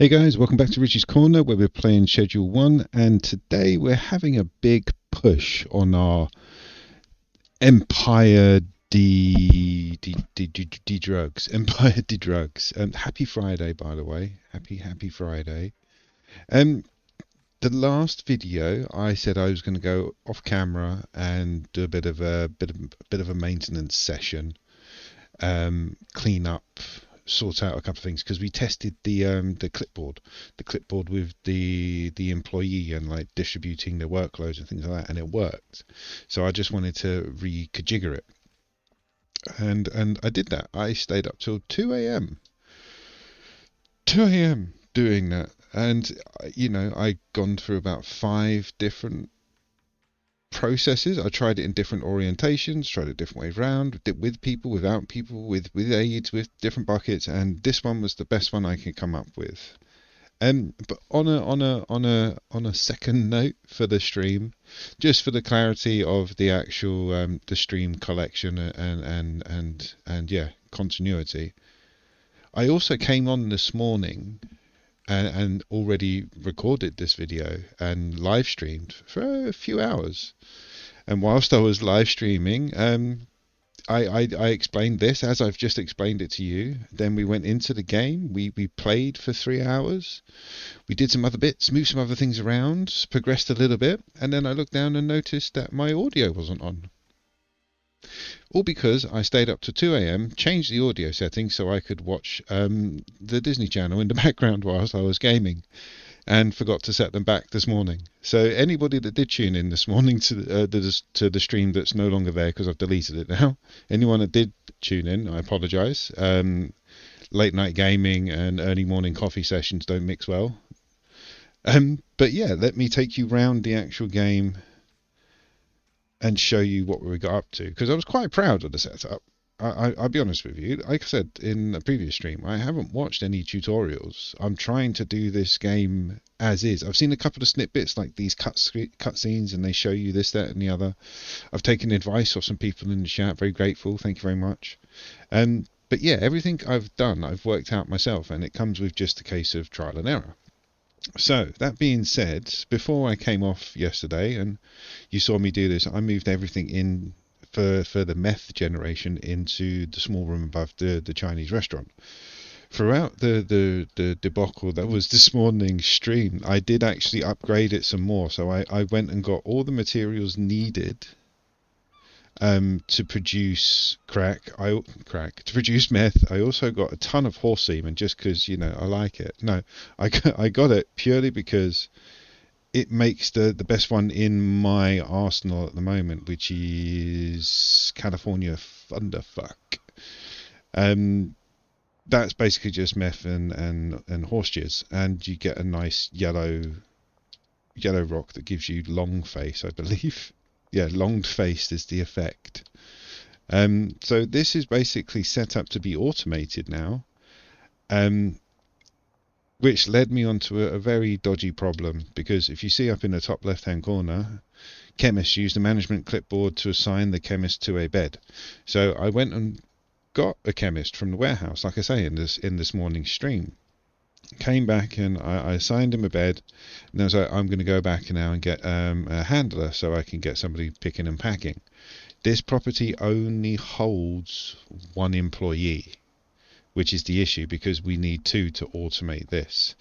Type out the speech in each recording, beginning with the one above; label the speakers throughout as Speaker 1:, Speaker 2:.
Speaker 1: Hey guys, welcome back to Richie's Corner where we're playing Schedule 1, and today we're having a big push on our Empire D drugs. Empire D drugs. Happy Friday, by the way. Happy Friday. Um the last video I said I was going to go off camera and do a bit of a maintenance session, clean up, sort out a couple of things because we tested the clipboard with the employee and like distributing the workloads and things like that, and it worked. So I just wanted to reconfigure it, and I did that. I stayed up till 2 a.m. 2 a.m. doing that, and I'd gone through about 5 different processes. I tried it in different orientations, tried it different ways around, did with people, without people, with aids, with different buckets, and this one was the best one I could come up with. But on a second note for the stream, just for the clarity of the actual the stream collection and yeah, continuity. I also came on this morning and already recorded this video and live streamed for a few hours. And whilst I was live streaming, I explained this as I've just explained it to you. Then we went into the game. We played for 3 hours. We did some other bits, moved some other things around, progressed a little bit, and then I looked down and noticed that my audio wasn't on. All because I stayed up to 2 a.m., changed the audio settings so I could watch the Disney Channel in the background whilst I was gaming, and forgot to set them back this morning. So anybody that did tune in this morning to the stream that's no longer there because I've deleted it now, anyone that did tune in, I apologise. Late night gaming and early morning coffee sessions don't mix well. But yeah, let me take you round the actual game and show you what we got up to, because I was quite proud of the setup. I'll be honest with you. Like I said in a previous stream, I haven't watched any tutorials. I'm trying to do this game as is. I've seen a couple of snippets like these cutscenes, and they show you this, that, and the other. I've taken advice off some people in the chat. Very grateful. Thank you very much. But yeah, everything I've done, I've worked out myself, and it comes with just a case of trial and error. So, that being said, before I came off yesterday and you saw me do this, I moved everything in for the meth generation into the small room above the Chinese restaurant. Throughout the debacle that was this morning's stream, I did actually upgrade it some more. So I went and got all the materials needed to produce to produce meth. I also got a ton of horse semen just because I like it. No, I got it purely because it makes the best one in my arsenal at the moment, which is California Thunderfuck. Um, that's basically just meth and horse jizz, and you get a nice yellow rock that gives you long face, I believe. Yeah, long faced is the effect. So this is basically set up to be automated now, um, which led me onto a very dodgy problem, because if you see up in the top left hand corner, chemists use the management clipboard to assign the chemist to a bed. So I went and got a chemist from the warehouse, like I say in this morning's stream. Came back and I assigned him a bed, and I was like, I'm going to go back now and get a handler so I can get somebody picking and packing. This property only holds one employee, which is the issue because we need two to automate this.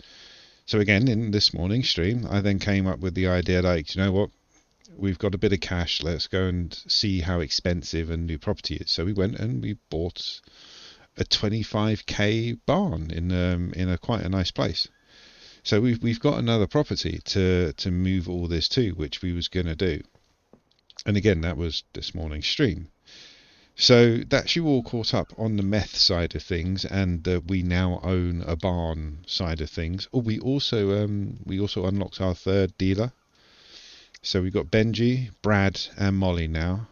Speaker 1: So again, in this morning's stream, I then came up with the idea, like, you know what, we've got a bit of cash, let's go and see how expensive a new property is. So we went and we bought a 25k barn in a quite a nice place. So we've got another property to move all this to, which we was gonna do. And again, that was this morning's stream. So that's you all caught up on the meth side of things, and we now own a barn side of things. Oh, we also unlocked our third dealer. So we've got Benji, Brad, and Molly now.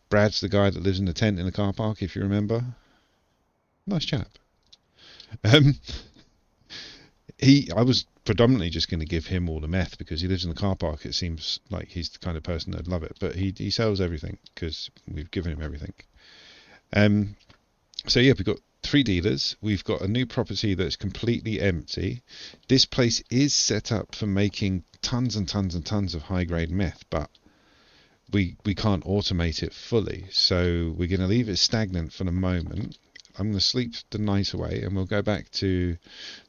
Speaker 1: Brad's the guy that lives in the tent in the car park, if you remember. Nice chap. Um, I was predominantly just going to give him all the meth because he lives in the car park. It seems like he's the kind of person that'd love it, but he sells everything because we've given him everything. So yeah, we've got 3 dealers. We've got a new property that's completely empty. This place is set up for making tons and tons and tons of high-grade meth, but we can't automate it fully. So we're going to leave it stagnant for the moment. I'm going to sleep the night away, and we'll go back to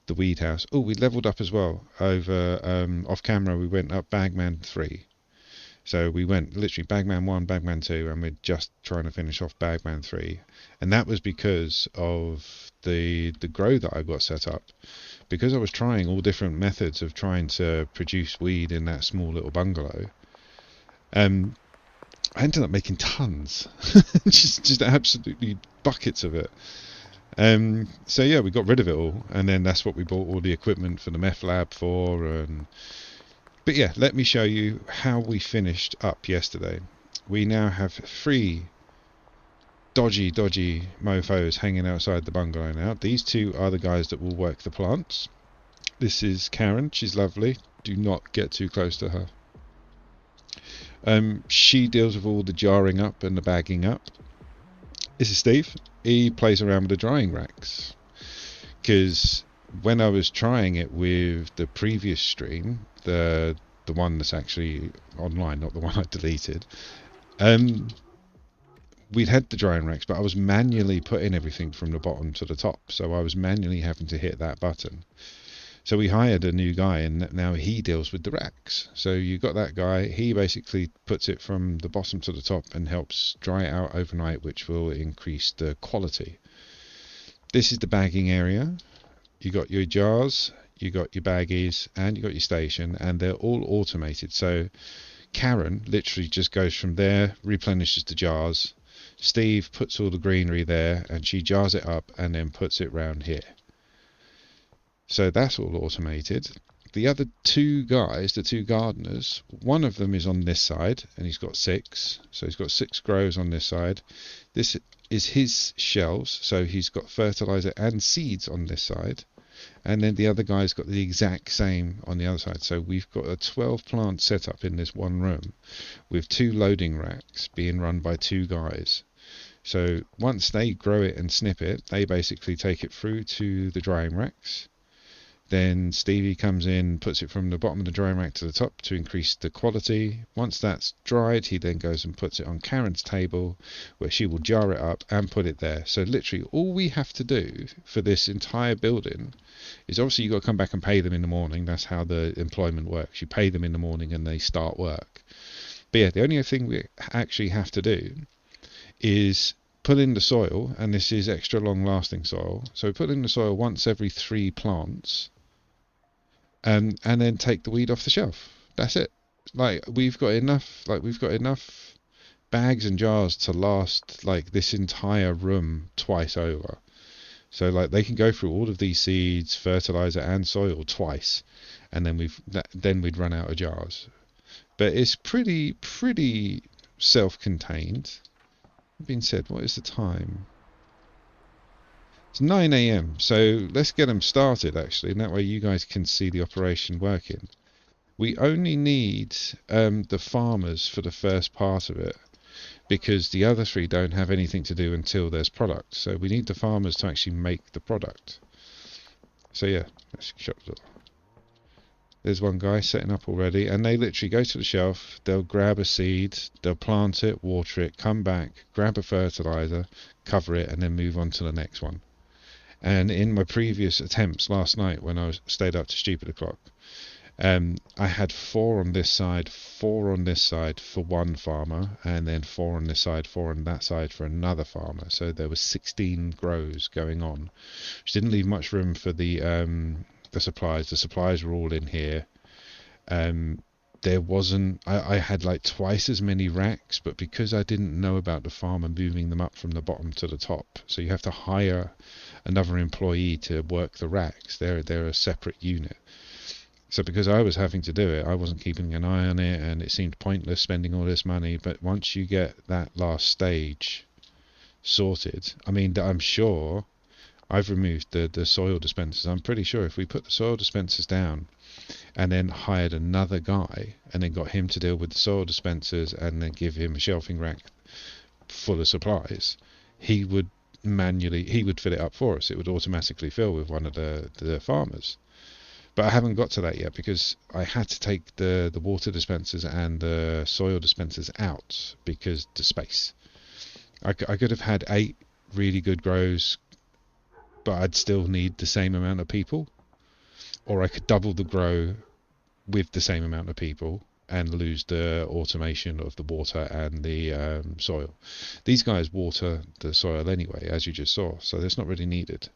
Speaker 1: the weed house. Oh, we leveled up as well. Over off camera, we went up Bagman 3. So we went literally Bagman 1, Bagman 2, and we're just trying to finish off Bagman 3. And that was because of the grow that I got set up. Because I was trying all different methods of trying to produce weed in that small little bungalow, I ended up making tons. just absolutely buckets of it. So yeah, we got rid of it all, and then that's what we bought all the equipment for the meth lab for. But yeah, let me show you how we finished up yesterday. We now have 3 dodgy mofos hanging outside the bungalow now. These 2 are the guys that will work the plants. This is Karen, she's lovely. Do not get too close to her. She deals with all the jarring up and the bagging up. This is Steve. He plays around with the drying racks. Because when I was trying it with the previous stream, the one that's actually online, not the one I deleted, we'd had the drying racks, but I was manually putting everything from the bottom to the top, so I was manually having to hit that button. So we hired a new guy, and now he deals with the racks. So you got that guy, he basically puts it from the bottom to the top and helps dry it out overnight, which will increase the quality. This is the bagging area. You got your jars, you got your baggies, and you got your station, and they're all automated. So Karen literally just goes from there, replenishes the jars. Steve puts all the greenery there, and she jars it up and then puts it round here. So that's all automated. The other 2 guys, the 2 gardeners, one of them is on this side, and he's got 6. So he's got 6 grows on this side. This is his shelves, so he's got fertilizer and seeds on this side. And then the other guy's got the exact same on the other side. So we've got a 12 plant setup in this one room with 2 loading racks being run by 2 guys. So once they grow it and snip it, they basically take it through to the drying racks. Then Stevie comes in, puts it from the bottom of the drying rack to the top to increase the quality. Once that's dried, he then goes and puts it on Karen's table, where she will jar it up and put it there. So literally all we have to do for this entire building is, obviously you've got to come back and pay them in the morning. That's how the employment works. You pay them in the morning and they start work. But yeah, the only thing we actually have to do is put in the soil, and this is extra long lasting soil. So we put in the soil once every 3 plants. And then take the weed off the shelf. That's it. We've got enough bags and jars to last like this entire room twice over. So they can go through all of these seeds, fertilizer and soil twice, and then we'd run out of jars. But it's pretty self-contained. That being said, what is the time? It's 9 AM, so let's get them started actually, and that way you guys can see the operation working. We only need the farmers for the first part of it, because the other 3 don't have anything to do until there's product. So we need the farmers to actually make the product. So yeah, let's shut the door. There's one guy setting up already, and they literally go to the shelf, they'll grab a seed, they'll plant it, water it, come back, grab a fertilizer, cover it, and then move on to the next one. And in my previous attempts last night, when I stayed up to stupid o'clock, I had 4 on this side, 4 on this side for one farmer, and then 4 on this side, 4 on that side for another farmer. So there was 16 grows going on, which didn't leave much room for the supplies. The supplies were all in here. There wasn't, I had like twice as many racks, but because I didn't know about the farmer moving them up from the bottom to the top, so you have to hire another employee to work the racks. They're a separate unit. So because I was having to do it, I wasn't keeping an eye on it, and it seemed pointless spending all this money. But once you get that last stage sorted, I mean, I'm sure I've removed the soil dispensers. I'm pretty sure if we put the soil dispensers down and then hired another guy and then got him to deal with the soil dispensers and then give him a shelving rack full of supplies, he would manually, he would fill it up for us. It would automatically fill with one of the farmers. But I haven't got to that yet because I had to take the water dispensers and the soil dispensers out because the space. I could have had 8 really good grows, but I'd still need the same amount of people. Or I could double the grow with the same amount of people and lose the automation of the water and the soil. These guys water the soil anyway, as you just saw, so that's not really needed.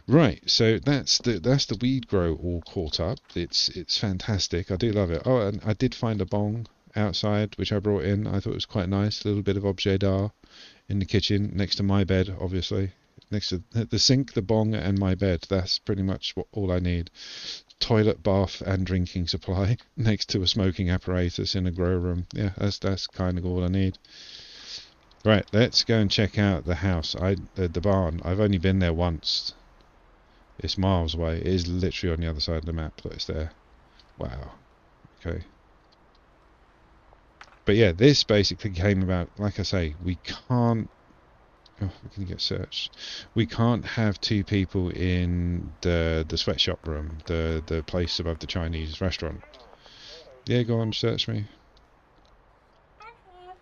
Speaker 1: Right, so that's the weed grow all caught up. It's fantastic. I do love it. Oh, and I did find a bong outside which I brought in. I thought it was quite nice. A little bit of objet d'art in the kitchen next to my bed, obviously. Next to the sink, the bong, and my bed. That's pretty much all I need. Toilet, bath, and drinking supply next to a smoking apparatus in a grow room. Yeah, that's kind of all I need. Right, let's go and check out the house. The barn. I've only been there once. It's miles away. It is literally on the other side of the map that it's there. Wow. Okay. But yeah, this basically came about, like I say, we can't... Oh, we're going to get searched. We can't have 2 people in the sweatshop room, the place above the Chinese restaurant. Yeah, go on, search me.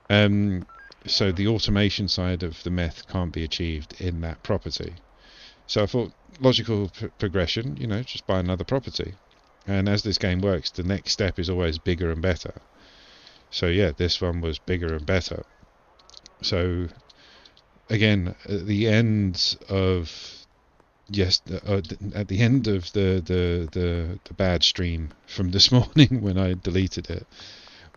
Speaker 1: So the automation side of the meth can't be achieved in that property. So I thought, logical progression, you know, just buy another property. And as this game works, the next step is always bigger and better. So yeah, this one was bigger and better. So again, at the end of at the end of the bad stream from this morning when I deleted it,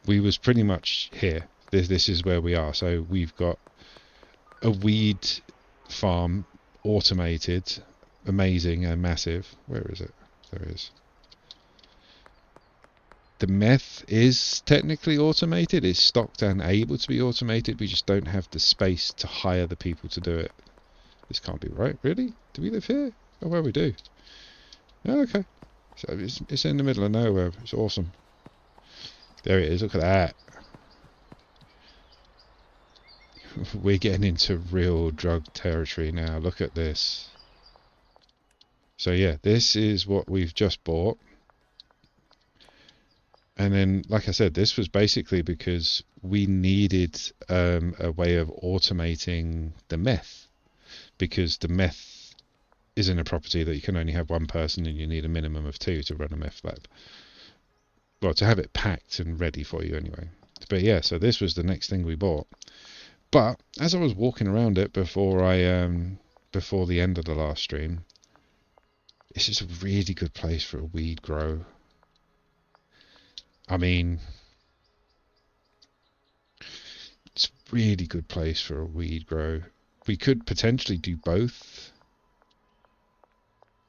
Speaker 1: we was pretty much here. This is where we are. So we've got a weed farm, automated, amazing and massive. Where is it? There it is. The meth is technically automated. It's stocked and able to be automated. We just don't have the space to hire the people to do it. This can't be right, really? Do we live here? Oh, well, we do. Oh, okay. So it's in the middle of nowhere. It's awesome. There it is. Look at that. We're getting into real drug territory now. Look at this. So yeah, this is what we've just bought. And then, like I said, this was basically because we needed a way of automating the meth. Because the meth is in a property that you can only have 1 person and you need a minimum of 2 to run a meth lab. Well, to have it packed and ready for you anyway. But yeah, so this was the next thing we bought. But as I was walking around it before the end of the last stream, it's just a really good place for a weed grow. I mean, it's a really good place for a weed grow. We could potentially do both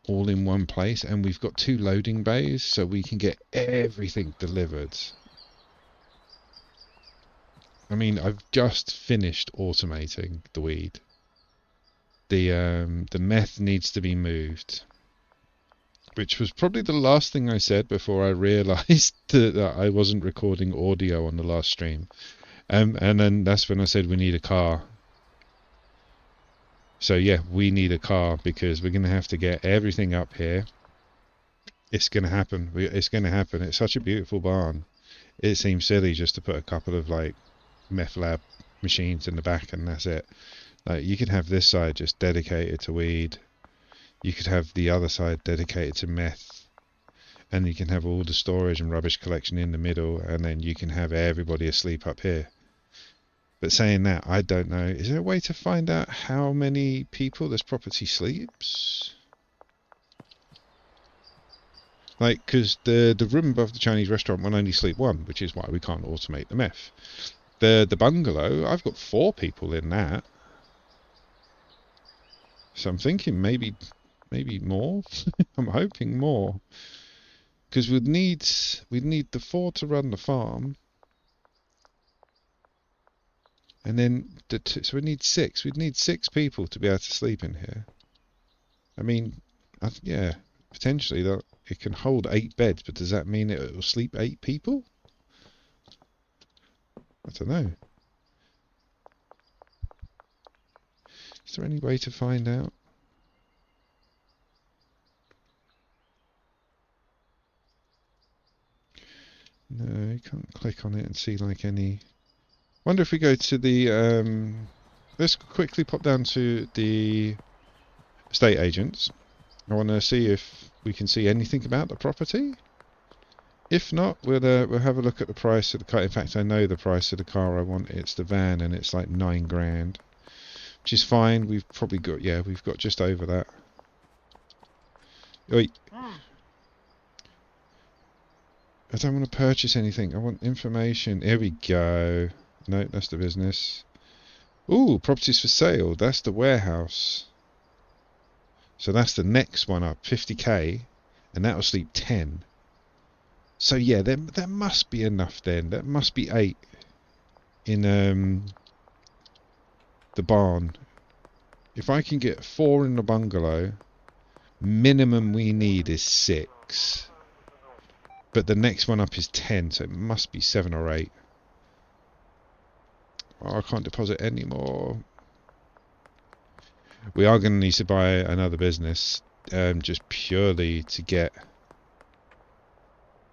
Speaker 1: all in one place, and we've got 2 loading bays, so we can get everything delivered. I mean, I've just finished automating the weed. The meth needs to be moved, which was probably the last thing I said before I realised that I wasn't recording audio on the last stream. And then that's when I said we need a car. So yeah, we need a car because we're going to have to get everything up here. It's going to happen. It's going to happen. It's such a beautiful barn. It seems silly just to put a couple of like meth lab machines in the back and that's it. Like you could have this side just dedicated to weed. You could have the other side dedicated to meth. And you can have all the storage and rubbish collection in the middle, and then you can have everybody asleep up here. But saying that, I don't know. Is there a way to find out how many people this property sleeps? Like, because the room above the Chinese restaurant will only sleep 1, which is why we can't automate the meth. The bungalow, I've got 4 people in that. So I'm thinking maybe more. I'm hoping more. Because we'd need the 4 to run the farm. And then, so we need 6. We'd need 6 people to be able to sleep in here. I mean, yeah, potentially that it can hold 8 beds, but does that mean it will sleep 8 people? I don't know. Is there any way to find out? No, you can't click on it and see like any. Wonder if we go to the let's quickly pop down to the estate agents. I want to see if we can see anything about the property. If not, we'll have a look at the price of the car. In fact, I know the price of the car I want. It's the van, and it's like £9,000, which is fine. We've probably got we've got just over that. Oi. I don't want to purchase anything. I want information. Here we go. No, that's the business. Ooh, properties for sale. That's the warehouse. So that's the next one up, 50k, and that'll sleep 10. So yeah, there must be enough then. There must be 8 in the barn. If I can get 4 in the bungalow, minimum we need is 6. But the next one up is 10, so it must be 7 or 8. Oh, I can't deposit anymore. We are going to need to buy another business, just purely to get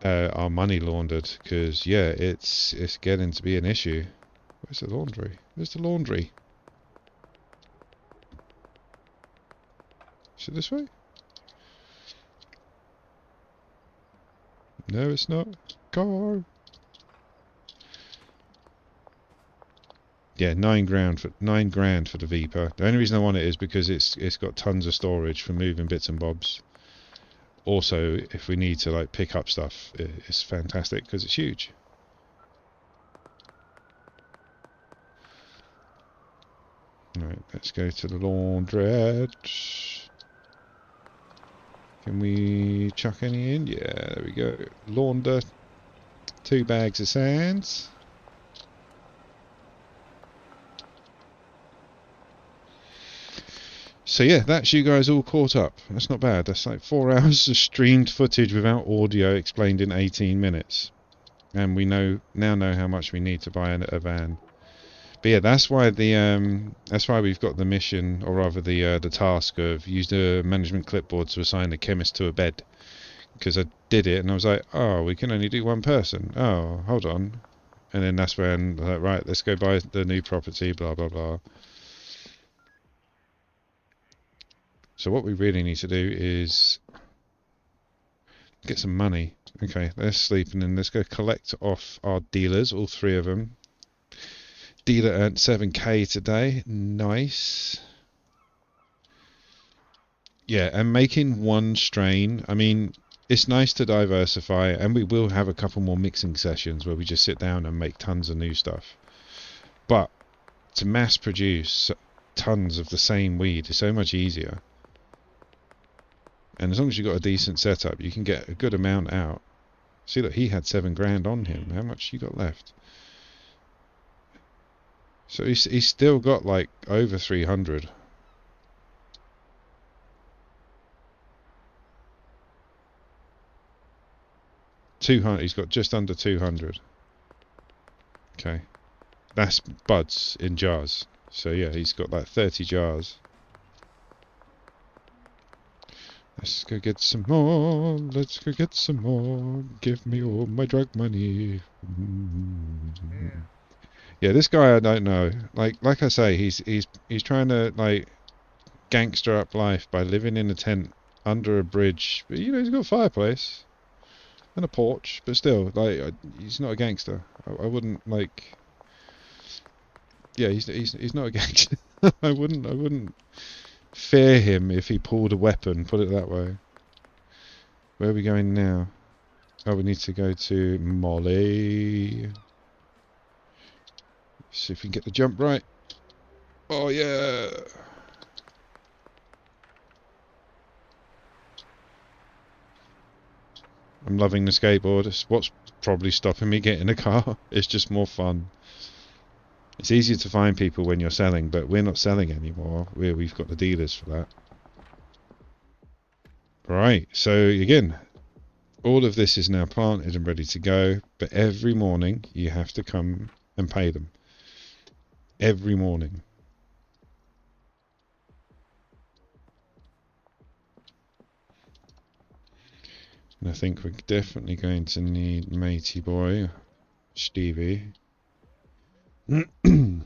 Speaker 1: our money laundered, because yeah, it's getting to be an issue. Where's the laundry? Where's the laundry? Is it this way? No, it's not. Car. Yeah, £9,000 for the Viper. The only reason I want it is because it's got tons of storage for moving bits and bobs. Also, if we need to like pick up stuff, it's fantastic because it's huge. Right, let's go to the laundrette. Can we chuck any in? Yeah, there we go. Launder. 2 bags of sands. So yeah, that's you guys all caught up. That's not bad. That's like 4 hours of streamed footage without audio explained in 18 minutes. And we now know how much we need to buy a van. But yeah, that's why we've got the mission, or rather the task of use the management clipboard to assign the chemist to a bed. Because I did it and I was like, oh, we can only do 1 person. Oh, hold on. And then that's when, like, right, let's go buy the new property, blah, blah, blah. So what we really need to do is get some money. Okay, they're sleeping, and let's go collect off our dealers, all 3 of them. Dealer earned 7k today. Nice. Yeah, and making 1 strain, I mean, it's nice to diversify, and we will have a couple more mixing sessions where we just sit down and make tons of new stuff. But to mass produce tons of the same weed is so much easier. And as long as you've got a decent setup, you can get a good amount out. See, look, he had £7,000 on him. How much you got left? So he's still got like over 300. He's got just under 200. Okay, that's buds in jars. So yeah, he's got like 30 jars. Let's go get some more. Let's go get some more. Give me all my drug money. Yeah, this guy I don't know. Like I say, he's trying to like gangster up life by living in a tent under a bridge. But you know, he's got a fireplace and a porch. But still, like, he's not a gangster. I wouldn't like. Yeah, he's not a gangster. I wouldn't fear him if he pulled a weapon, put it that way. Where are we going now? Oh, we need to go to Molly. See if we can get the jump right. Oh yeah! I'm loving the skateboard. It's what's probably stopping me getting a car. It's just more fun. It's easier to find people when you're selling, but we're not selling anymore. We've got the dealers for that. Right, so again, all of this is now planted and ready to go, but every morning you have to come and pay them. Every morning. And I think we're definitely going to need Matey Boy, Stevie. Because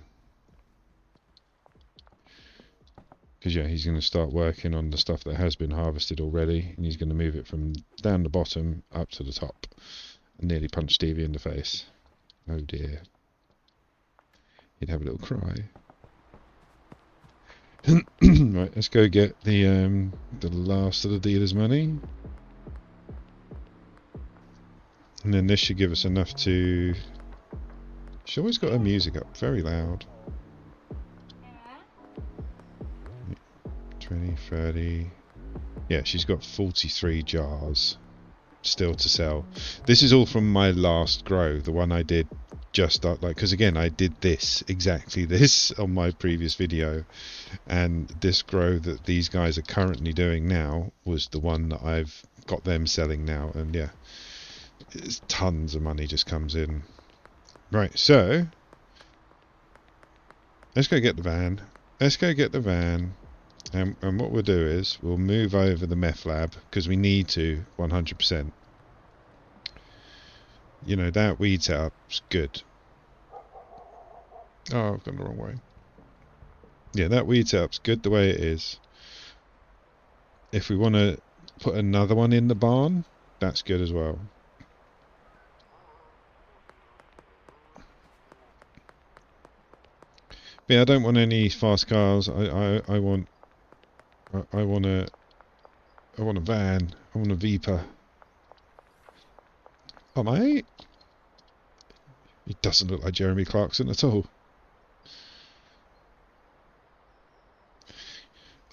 Speaker 1: yeah, he's going to start working on the stuff that has been harvested already, and he's going to move it from down the bottom up to the top. And nearly punch Stevie in the face. Oh dear. He'd have a little cry. Right, let's go get the last of the dealer's money. And then this should give us enough to... She's always got her music up very loud. 20, 30... Yeah, she's got 43 jars still to sell. This is all from my last grow, the one I did just like, because again I did this, exactly this, on my previous video, and this grow that these guys are currently doing now was the one that I've got them selling now, and yeah, it's tons of money just comes in. Right, so let's go get the van. And what we'll do is we'll move over the meth lab, because we need to 100%. You know, that weed setup's good. Oh, I've gone the wrong way. Yeah, that weed setup's good the way it is. If we want to put another one in the barn, that's good as well. But yeah, I don't want any fast cars. I want a van. I want a Viper. Oh mate, he doesn't look like Jeremy Clarkson at all.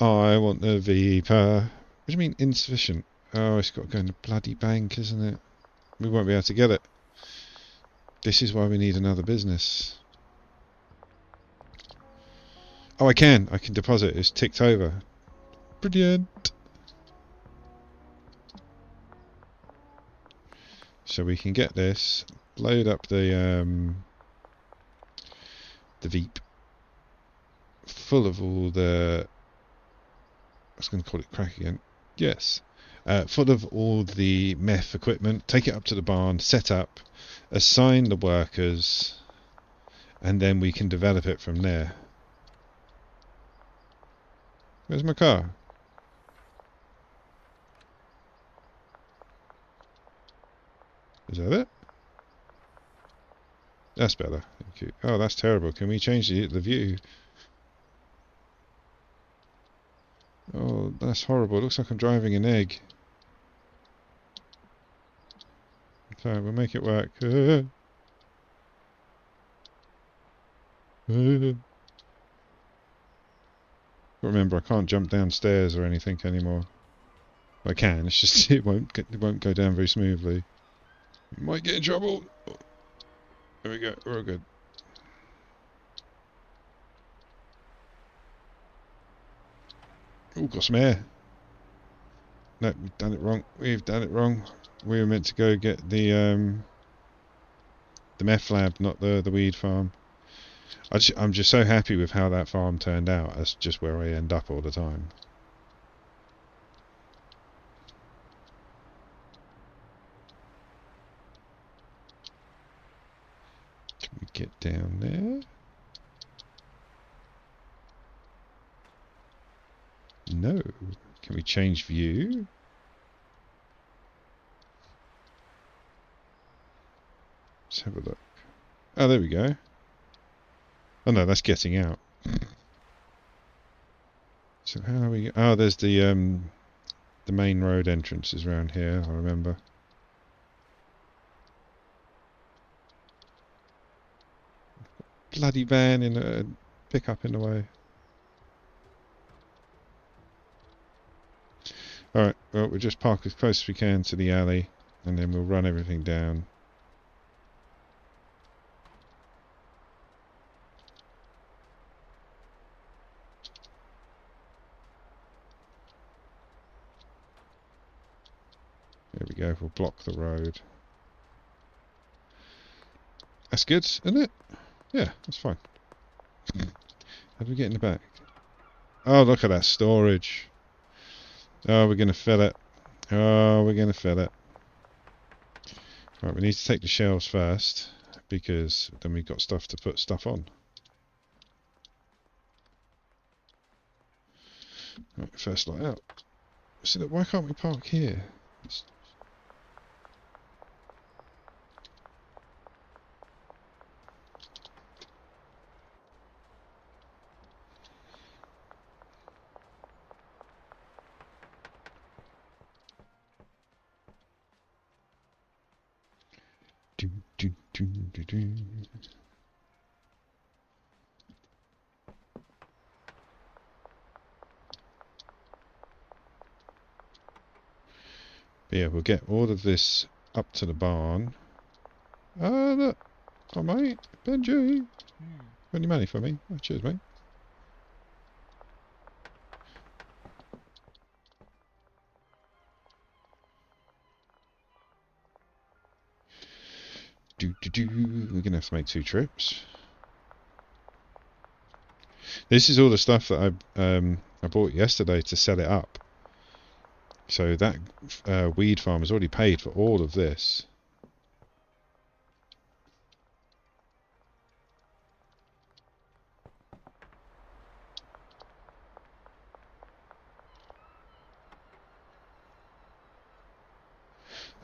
Speaker 1: I want the Viper. What do you mean insufficient? Oh, it's got to go in the bloody bank, isn't it? We won't be able to get it. This is why we need another business. Oh, I can deposit. It's ticked over. Brilliant. So we can get this, load up the Veep, full of all the... I was going to call it crack again. Yes. Full of all the meth equipment, take it up to the barn, set up, assign the workers, and then we can develop it from there. Where's my car? Is that it? That's better. Thank you. Oh, that's terrible. Can we change the view? Oh, that's horrible. It looks like I'm driving an egg. Okay, we'll make it work. Remember, I can't jump downstairs or anything anymore. I can. It's just it won't go down very smoothly. Might get in trouble. There we go. We're all good. Oh, got some air. No, we've done it wrong. We've done it wrong. We were meant to go get the meth lab, not the weed farm. I'm just so happy with how that farm turned out. That's just where I end up all the time. Can we get down there? No. Can we change view? Let's have a look. Oh, there we go. Oh no, that's getting out. So how are we? Oh, there's the main road entrance is around here. I remember. Bloody van in a pickup in the way. Alright, well, we'll just park as close as we can to the alley, and then we'll run everything down. There we go, we'll block the road. That's good, isn't it? Yeah, that's fine. How do we get in the back? Oh, look at that storage. Oh, we're going to fill it. Oh, we're going to fill it. Right, we need to take the shelves first, because then we've got stuff to put stuff on. Right, first light out. See, why can't we park here? It's... Do, do, do, do, do. But yeah, we'll get all of this up to the barn. Ah, look! Oh, mate! Benji! Got any money for me? Oh, cheers, mate. We're gonna have to make 2 trips. This is all the stuff that I bought yesterday to set it up. So that weed farm has already paid for all of this.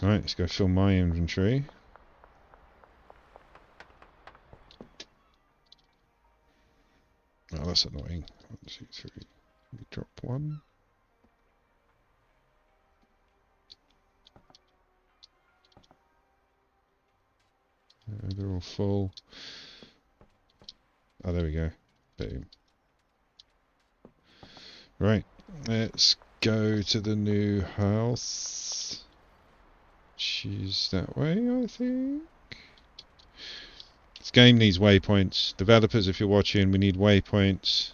Speaker 1: Right, let's go fill my inventory. Oh, that's annoying. 1, 2, 3. Let me drop 1. They're all full. Oh, there we go. Boom. Right, let's go to the new house. She's that way, I think. This game needs waypoints. Developers, if you're watching, we need waypoints.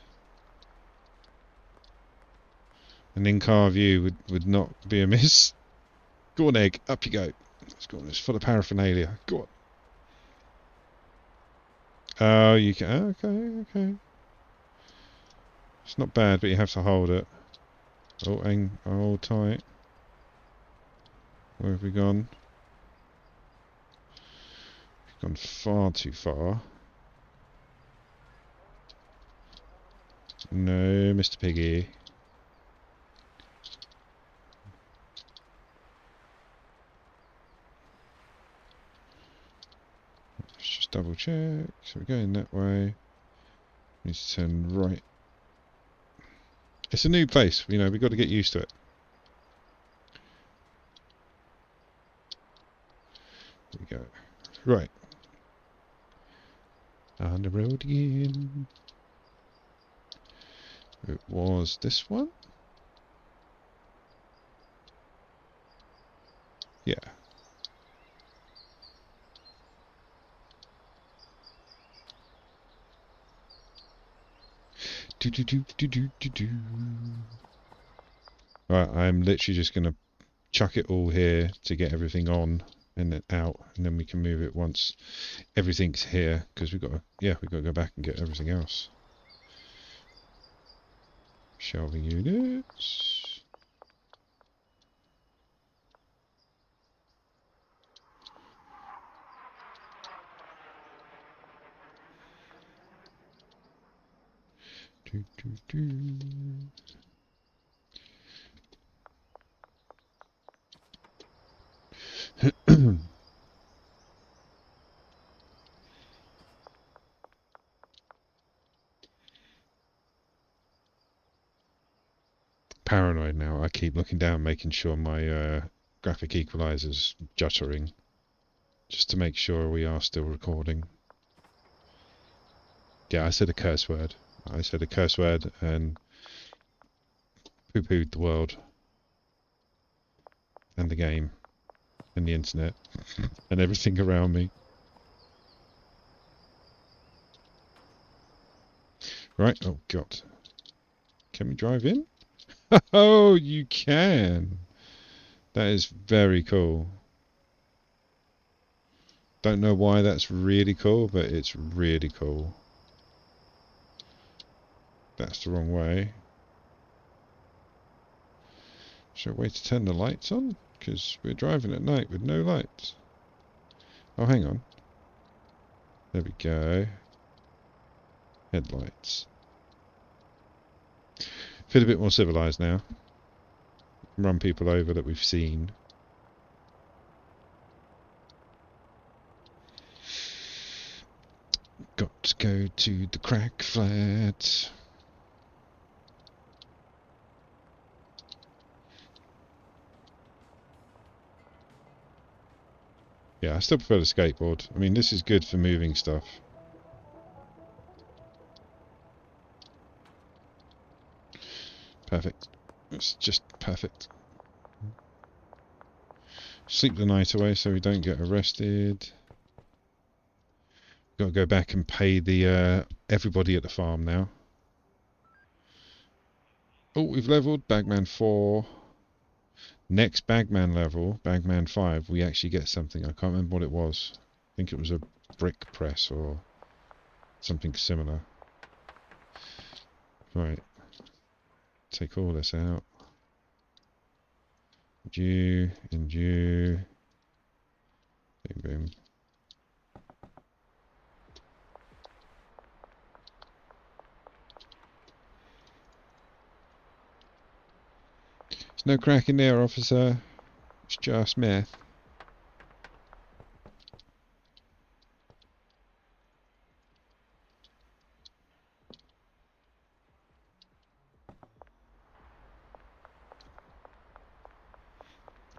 Speaker 1: An in-car view would not be amiss. Go on, Egg. Up you go. Let's go on. It's full of paraphernalia. Go on. Oh, you can. Okay. It's not bad, but you have to hold it. Oh, hang. Hold tight. Where have we gone? We've gone far too far. No, Mr. Piggy. Let's just double check. So we're going that way. Need to turn right. It's a new place, you know, we've got to get used to it. There we go. Right. On the road again. It was this one? Yeah. Right, I'm literally just going to chuck it all here to get everything on and then out, and then we can move it once everything's here, because we've got to go back and get everything else. Shelving units. Paranoid now. I keep looking down, making sure my graphic equalizer's juttering, just to make sure we are still recording. Yeah, I said a curse word. I said a curse word and poo-pooed the world and the game and the internet and everything around me. Right, oh god. Can we drive in? Oh, you can! That is very cool. Don't know why that's really cool, but it's really cool. That's the wrong way. Is there a way to turn the lights on? Because we're driving at night with no lights. Oh, hang on. There we go. Headlights. Feel a bit more civilized now. Run people over that we've seen. Got to go to the crack flat. Yeah, I still prefer the skateboard. I mean, this is good for moving stuff. Perfect. It's just perfect. Sleep the night away so we don't get arrested. Got to go back and pay the everybody at the farm now. Oh, we've leveled Bagman 4. Next Bagman level, Bagman 5, we actually get something. I can't remember what it was. I think it was a brick press or something similar. Right. Take all this out. You and you. Boom, boom. There's no crack in there, officer. It's just meth.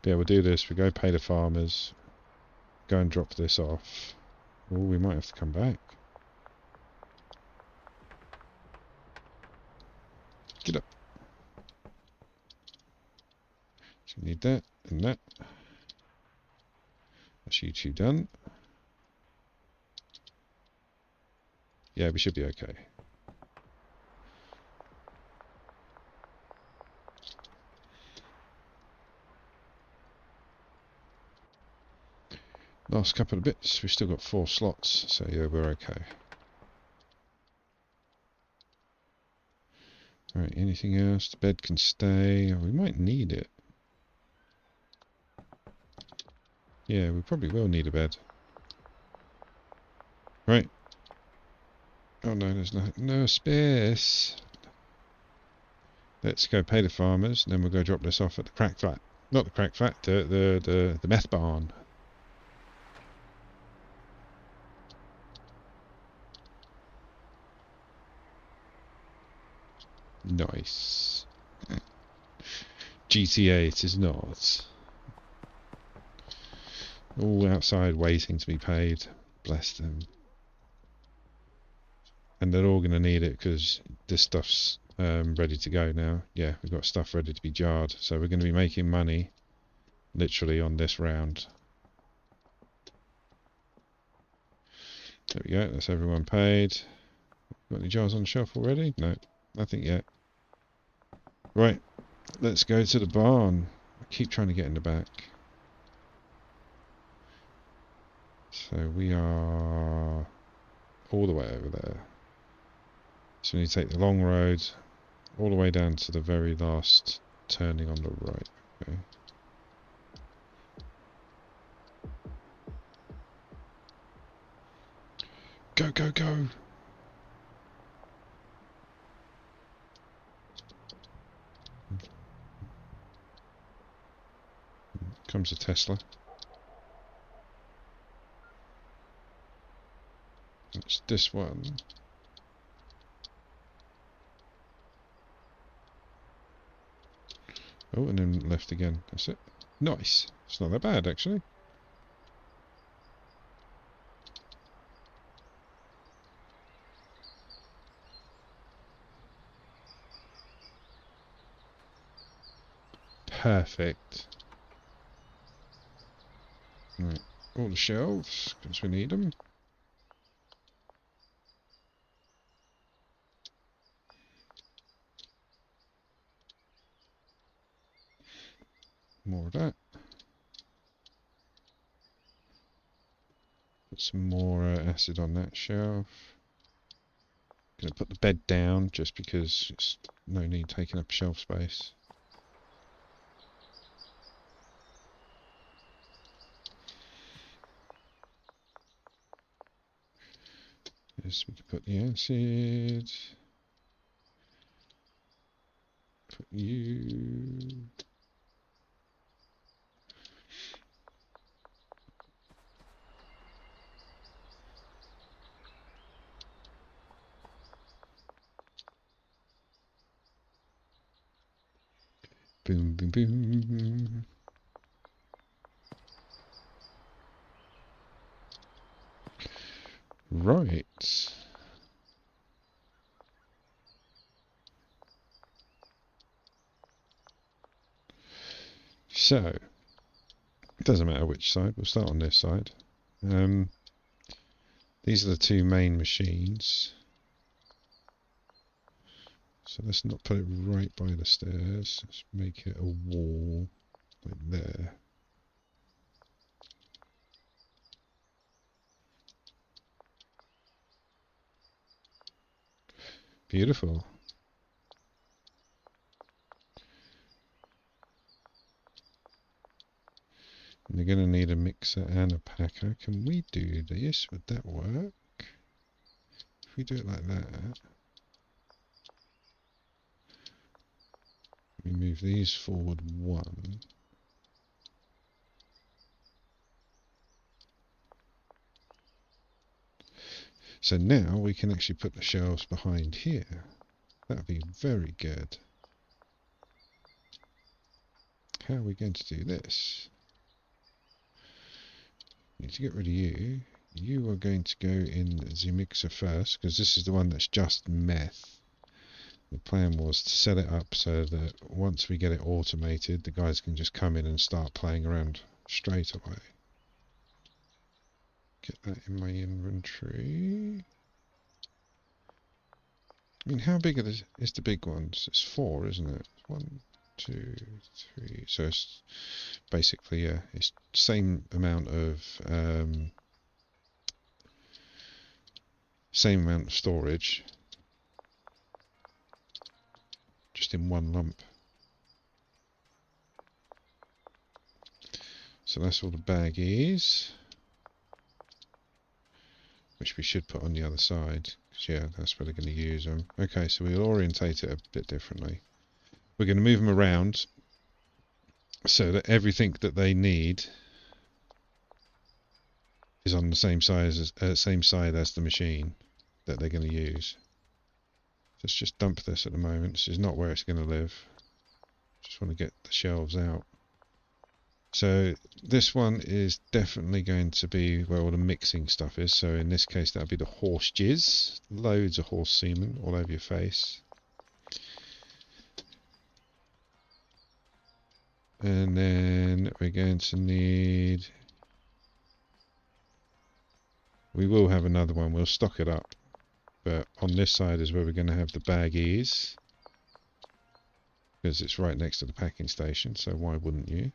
Speaker 1: Yeah, we'll do this. We go pay the farmers. Go and drop this off. Oh, we might have to come back. Get up. So we need that and that. That's you two done. Yeah, we should be okay. Last couple of bits. We've still got 4 slots, so yeah, we're okay. Alright, anything else? The bed can stay. We might need it. Yeah, we probably will need a bed. Right. Oh no, there's no space. Let's go pay the farmers, and then we'll go drop this off at the crack flat. Not the crack flat, the meth barn. Nice. GTA it is not. All outside waiting to be paid. Bless them. And they're all going to need it because this stuff's ready to go now. Yeah, we've got stuff ready to be jarred. So we're going to be making money literally on this round. There we go, that's everyone paid. Got any jars on the shelf already? No, nothing yet. Right, let's go to the barn. I keep trying to get in the back. So we are all the way over there. So we need to take the long road all the way down to the very last turning on the right. Okay. Go, go, go! Comes a Tesla. It's this one. Oh, and then left again. That's it. Nice. It's not that bad, actually. Perfect. Right. All the shelves, because we need them. More of that. Put some more acid on that shelf. Gonna put the bed down just because it's no need taking up shelf space. is we can put the acid. Put you. Boom, boom, boom. Right. So, it doesn't matter which side, we'll start on this side. These are the two main machines. So let's not put it right by the stairs, let's make it a wall, like there. Beautiful. And you're going to need a mixer and a packer. Can we do this? Would that work? If we do it like that, we move these forward one. So now we can actually put the shelves behind here. That would be very good. How are we going to do this? Need to get rid of you. You are going to go in the mixer first, because this is the one that's just meth. The plan was to set it up so that once we get it automated, the guys can just come in and start playing around straight away. Get that in my inventory. I mean, how big is the big ones? It's 4, isn't it? 1, 2, 3. So it's basically, yeah, it's same amount of storage, just in one lump. So that's all the baggies, which we should put on the other side. Yeah, that's where they're going to use them. Okay, so we'll orientate it a bit differently. We're going to move them around so that everything that they need is on the same side as the machine that they're going to use. Let's just dump this at the moment. This is not where it's going to live. Just want to get the shelves out. So this one is definitely going to be where all the mixing stuff is. So in this case, that'll be the horse jizz. Loads of horse semen all over your face. And then we're going to need... We will have another one. We'll stock it up. But on this side is where we're going to have the baggies. Because it's right next to the packing station. So why wouldn't you?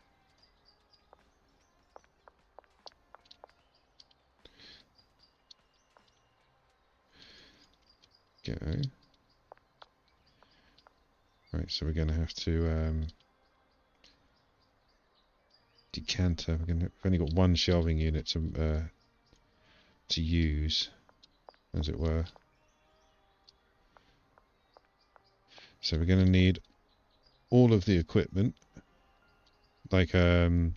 Speaker 1: Go. Right, so we're going to have to decanter. We've only got one shelving unit to use, as it were. So we're going to need all of the equipment, like all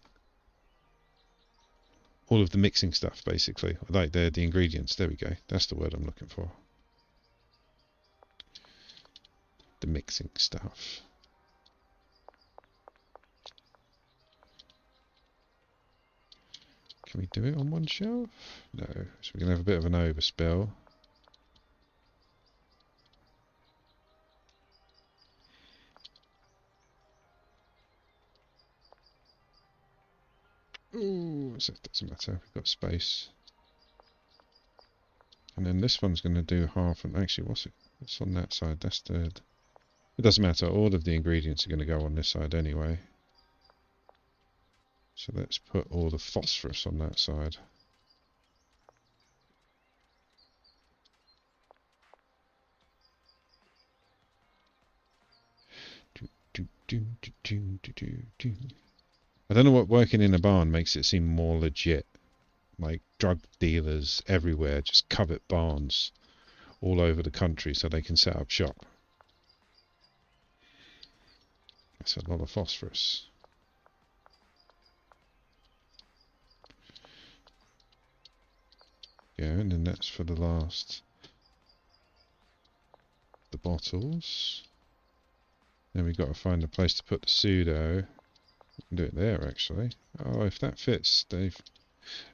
Speaker 1: of the mixing stuff, basically, like the ingredients. There we go. That's the word I'm looking for. The mixing stuff. Can we do it on one shelf? No. So we're going to have a bit of an overspill. Ooh, so it doesn't matter. We've got space. And then this one's going to do half. And actually, what's on that side? That's the... It doesn't matter. All of the ingredients are going to go on this side anyway. So let's put all the phosphorus on that side. I don't know what working in a barn makes it seem more legit. Like drug dealers everywhere just covet barns. all over the country so they can set up shop. That's a lot of phosphorus. Yeah, and then that's for the last. The bottles. Then we've got to find a place to put the pseudo. Do it there, actually. Oh, if that fits, they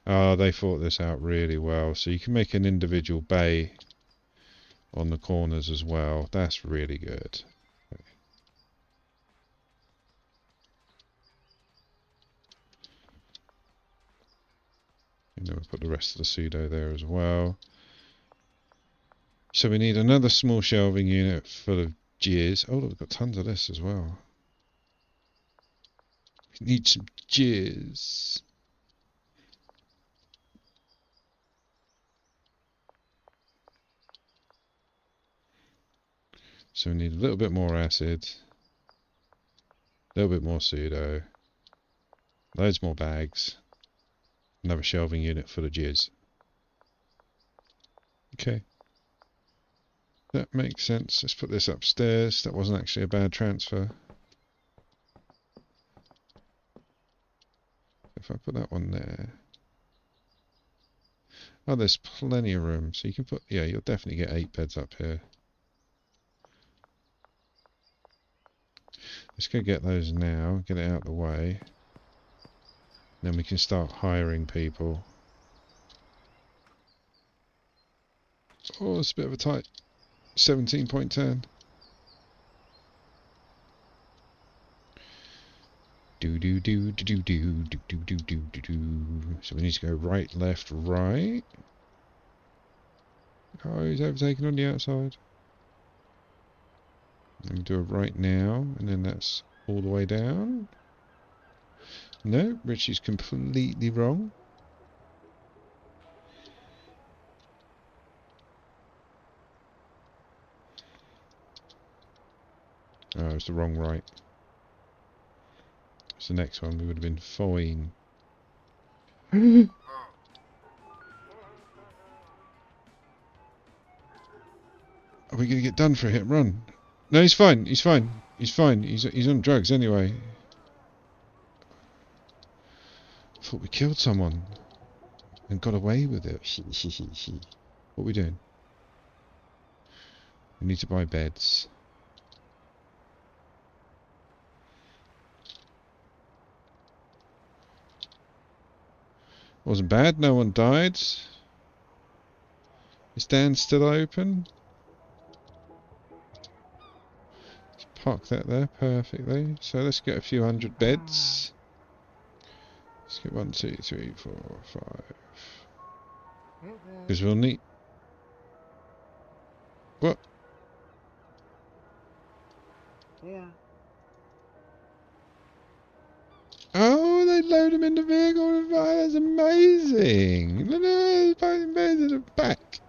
Speaker 1: thought this out really well. So you can make an individual bay on the corners as well. That's really good. And then we'll put the rest of the pseudo there as well. So we need another small shelving unit full of gears. Oh, look, we've got tons of this as well. We need some gears. So we need a little bit more acid, a little bit more pseudo, loads more bags, another shelving unit full of jizz. Okay. That makes sense. Let's put this upstairs. That wasn't actually a bad transfer. If I put that one there. Oh, there's plenty of room. So you can put, yeah, you'll definitely get 8 beds up here. Let's go get those now, get it out of the way. Then we can start hiring people. Oh, it's a bit of a tight 17.10. Do do do do do do do do do do do do. So we need to go right, left, right. Oh, he's overtaken on the outside. Let me do it right now, and then that's all the way down. No, Richie's completely wrong. Oh, it's the wrong right. It's the next one. We would have been fine. Are we going to get done for a hit and run? No, he's fine. He's fine. He's fine. He's on drugs anyway. I thought we killed someone and got away with it. What are we doing? We need to buy beds. Wasn't bad. No one died. Is Dan still open? Let's park that there perfectly. So let's get a few hundred beds. Let's get 1, 2, 3, 4, 5. Because we'll need. What?
Speaker 2: Yeah.
Speaker 1: Oh, they load them in the vehicle. That's amazing. Look at those beds in the back.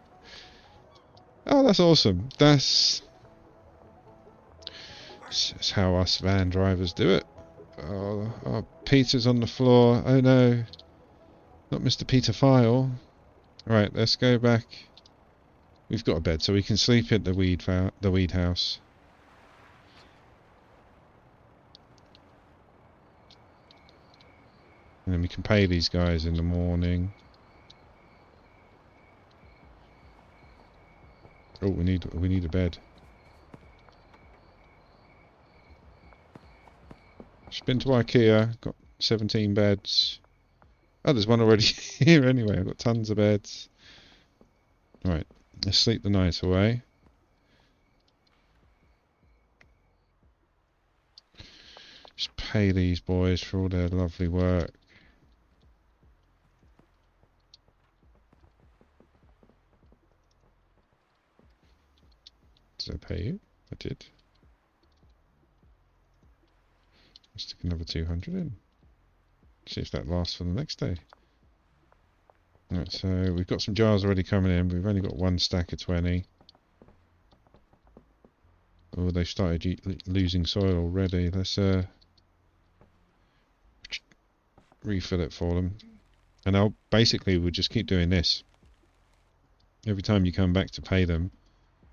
Speaker 1: Oh, that's awesome. That's how us van drivers do it. Oh, Peter's on the floor. Oh no, not Mr. Peter File. Right, let's go back. We've got a bed, so we can sleep at the weed house. And then we can pay these guys in the morning. Oh, we need a bed. Just been to IKEA, got 17 beds. Oh, there's one already here anyway. I've got tons of beds. Right, let's sleep the night away. Just pay these boys for all their lovely work. Did I pay you? I did. Let's stick another 200 in. See if that lasts for the next day. Right, so we've got some jars already coming in. We've only got 1 stack of 20. Oh, they've started losing soil already. Let's refill it for them. And we'll just keep doing this. Every time you come back to pay them,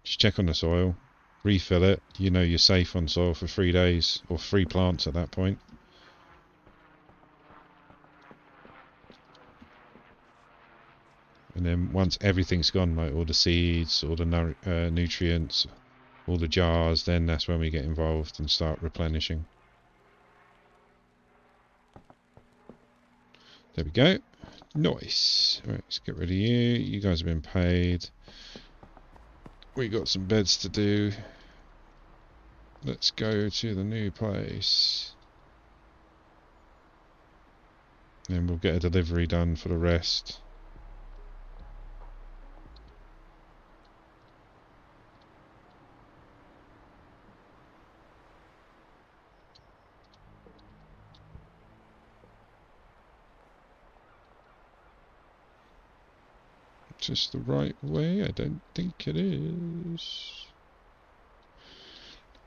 Speaker 1: Just check on the soil, refill it. You know you're safe on soil for 3 days, or 3 plants at that point. And then once everything's gone, like all the seeds, all the nutrients, all the jars, then that's when we get involved and start replenishing. There we go. Nice. Alright, let's get rid of you. You guys have been paid. We got some beds to do. Let's go to the new place. Then we'll get a delivery done for the rest. Just the right way? I don't think it is.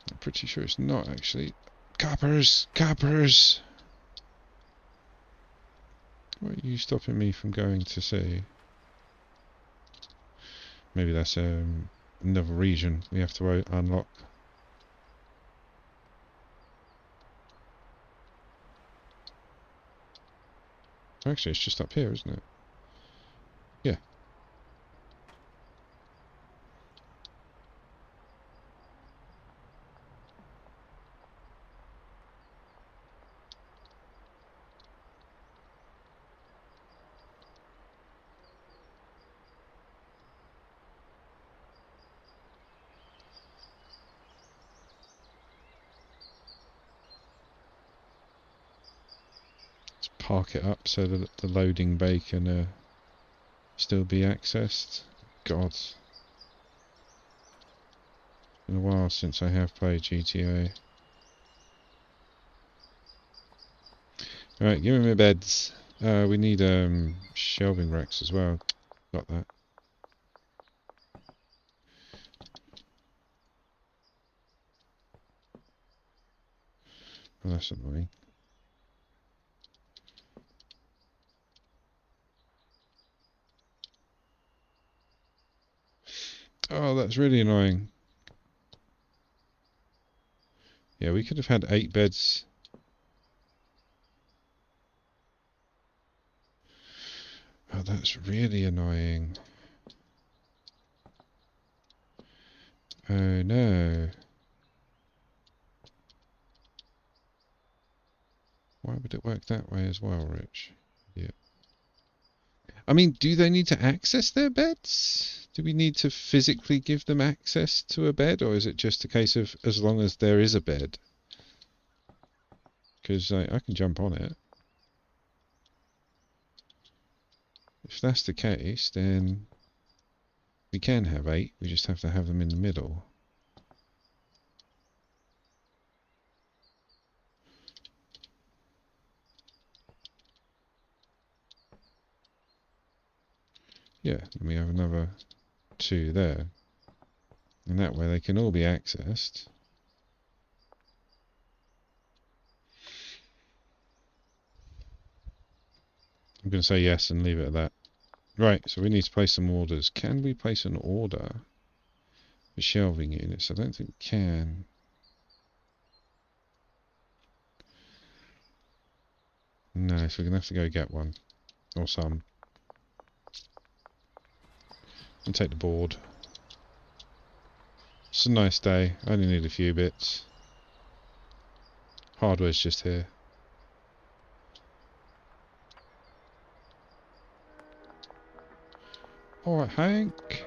Speaker 1: I'm pretty sure it's not, actually. Coppers! Coppers! What are you stopping me from going to see? Maybe that's another region we have to unlock. Actually, it's just up here, isn't it? Yeah. Let's park it up so that the loading bay can still be accessed. God. It's been a while since I have played GTA. Alright, give me my beds. We need shelving racks as well. Got that. Oh, that's annoying. Oh, that's really annoying. Yeah, we could have had 8 beds. Oh, that's really annoying. Oh no. Why would it work that way as well, Rich? Yeah. I mean, do they need to access their beds? Do we need to physically give them access to a bed, or is it just a case of as long as there is a bed? Because I can jump on it. If that's the case, then we can have 8. We just have to have them in the middle. Yeah, and we have another 2 there. And that way they can all be accessed. I'm going to say yes and leave it at that. Right, so we need to place some orders. Can we place an order for shelving units? I don't think we can. No, so we're going to have to go get one. Or some. And take the board. It's a nice day. I only need a few bits. Hardware's just here. Alright, Hank.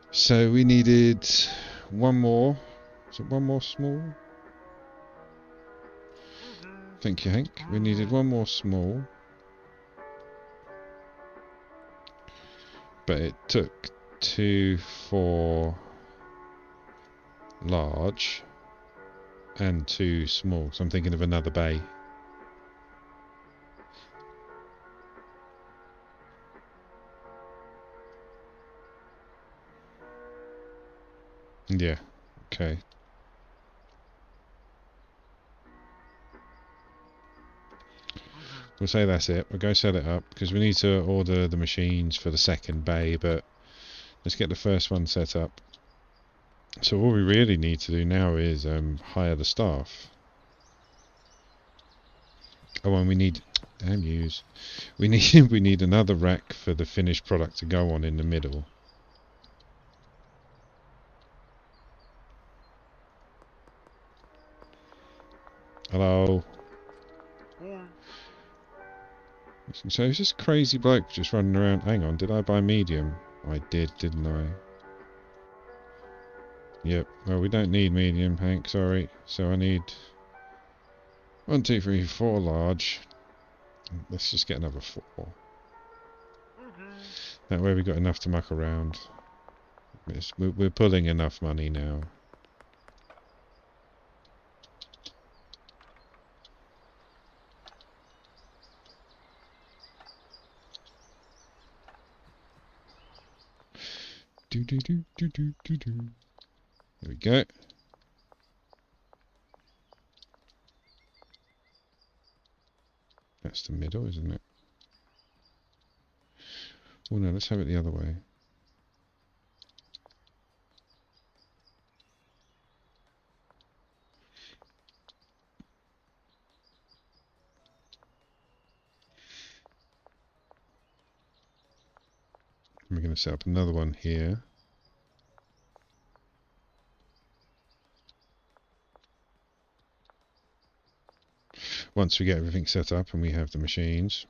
Speaker 1: So we needed one more. Is it one more small? Thank you, Hank. We needed one more small. But it took 2 for large and 2 small. So I'm thinking of another bay. Yeah, okay. We'll say that's it. We'll go set it up because we need to order the machines for the second bay, but Let's get the first one set up. So all we really need to do now is hire the staff. Oh, and we need, damn yous, we need another rack for the finished product to go on in the middle. Hello.
Speaker 2: Yeah.
Speaker 1: So is this crazy bloke just running around? Hang on, did I buy medium? I did, didn't I? Yep. Well, we don't need medium, Hank. Sorry. So I need 1, 2, 3, 4 large. Let's just get another 4.
Speaker 2: Okay.
Speaker 1: That way we got enough to muck around. We're pulling enough money now. Do do do do do do do. There we go. That's the middle, isn't it? Oh no, let's have it the other way. We're going to set up another one here. Once we get everything set up and we have the machines.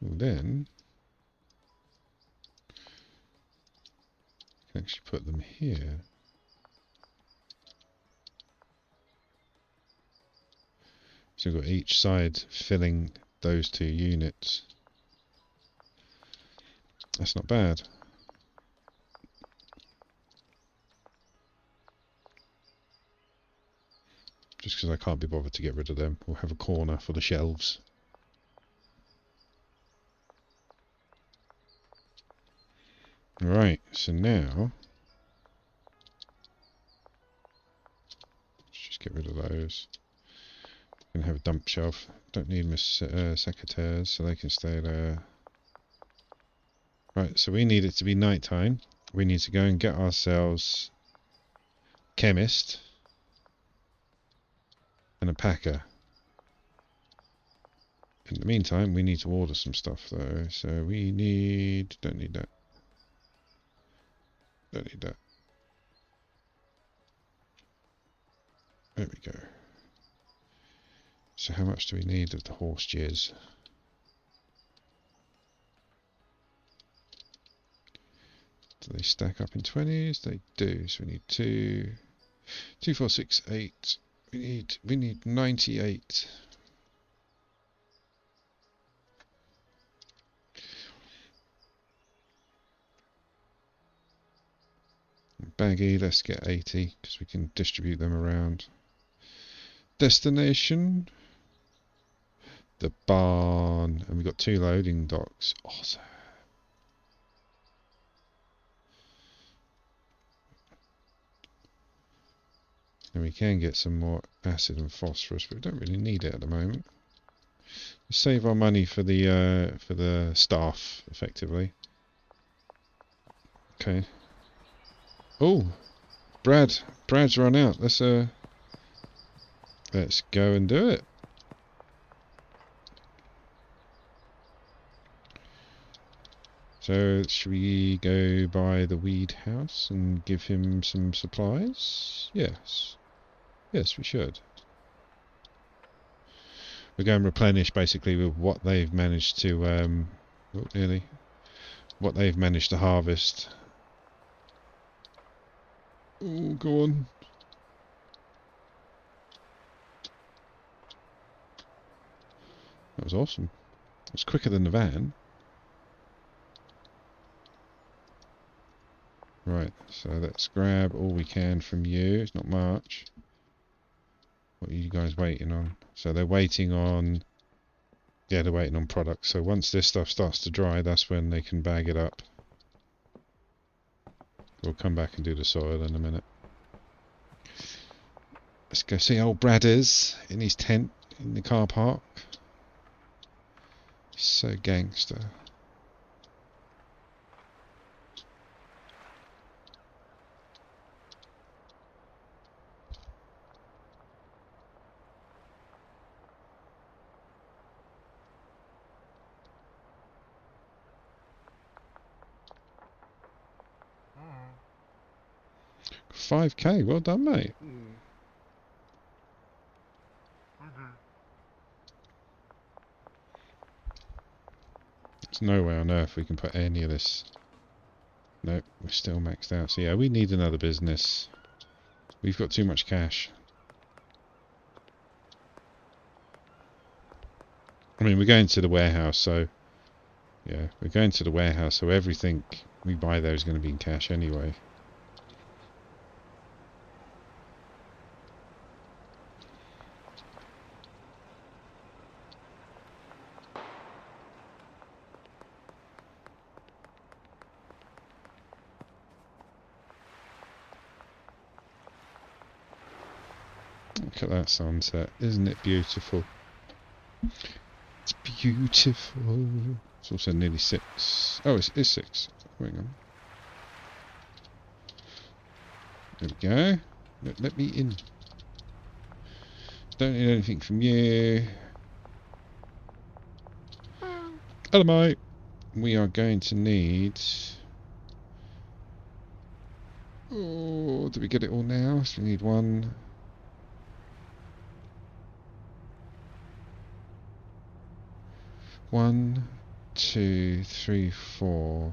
Speaker 1: And then we can actually put them here. So we've got each side filling those 2 units. That's not bad. Just because I can't be bothered to get rid of them. We'll have a corner for the shelves. Right, so now let's just get rid of those. We're going to have a dump shelf. Don't need my secretaires, so they can stay there. Right, so we need it to be night time. We need to go and get ourselves chemist and a packer. In the meantime, we need to order some stuff though. So we need, don't need that. Don't need that. There we go. So how much do we need of the horse jizz? Do they stack up in 20s? They do. So we need 2, 2, 4, 6, 8. We need 98. Baggy, let's get 80 because we can distribute them around. Destination, the barn, and we've got 2 loading docks. Awesome. And we can get some more acid and phosphorus, but we don't really need it at the moment. We save our money for the staff, effectively. Okay. Oh, Brad's run out. Let's go and do it. So should we go by the weed house and give him some supplies? Yes. Yes, we should. We're going to replenish basically with what they've managed to what they've managed to harvest. Oh, go on. That was awesome. It was quicker than the van. Right, so let's grab all we can from you. It's not much. What are you guys waiting on? So they're waiting on... Yeah, they're waiting on products. So once this stuff starts to dry, that's when they can bag it up. We'll come back and do the soil in a minute. Let's go see old Brad is in his tent in the car park. So gangster.
Speaker 2: Mm.
Speaker 1: 5k, well done, mate.
Speaker 2: Okay.
Speaker 1: There's no way on earth we can put any of this. Nope, we're still maxed out. So yeah, we need another business. We've got too much cash. I mean, we're going to the warehouse, so yeah, we're going to the warehouse, so everything we buy there is going to be in cash anyway. Look at that sunset, isn't it beautiful? It's beautiful. It's also nearly 6. Oh, it's 6. Hang on. There we go. Let me in. Don't need anything from you. Hello, mate. We are going to need... Oh, did we get it all now? So we need 1... 1, 2, 3, 4.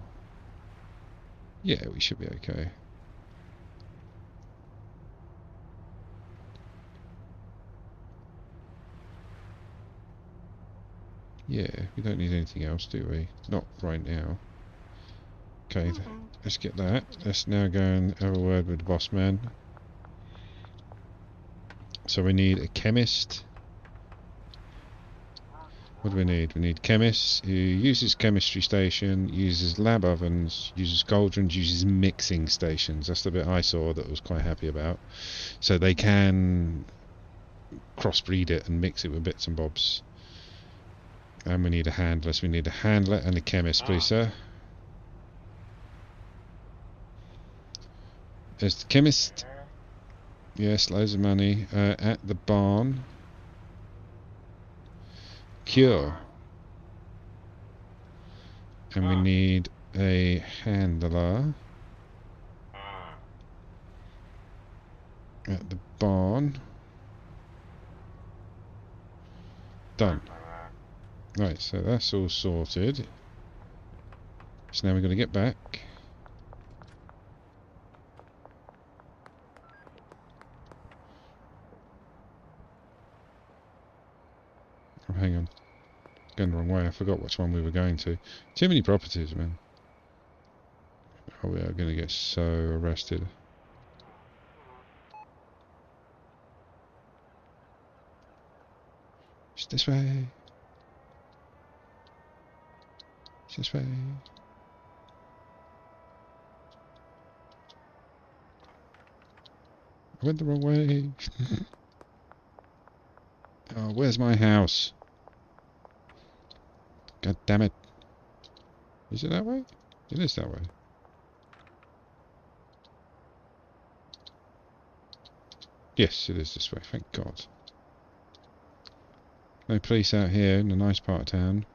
Speaker 1: Yeah, we should be okay. Yeah, we don't need anything else, do we? Not right now. Okay, let's get that. Let's now go and have a word with the boss man. So we need a chemist. What do we need? We need chemists who uses chemistry station, uses lab ovens, uses cauldrons, uses mixing stations. That's the bit I saw that I was quite happy about. So they can crossbreed it and mix it with bits and bobs. And we need a handler. So we need a handler and a chemist, please, sir. There's the chemist. Yes, loads of money. At the barn. Cure. And we need a handler. At the barn. Done. Right, so that's all sorted. So now we've got to get back. Oh, hang on. Going the wrong way. I forgot which one we were going to. Too many properties, man. Oh, we are going to get so arrested. It's this way. It's this way. I went the wrong way. Oh, where's my house? God damn it. Is it that way? It is that way. Yes, it is this way, thank God. No police out here in a nice part of town.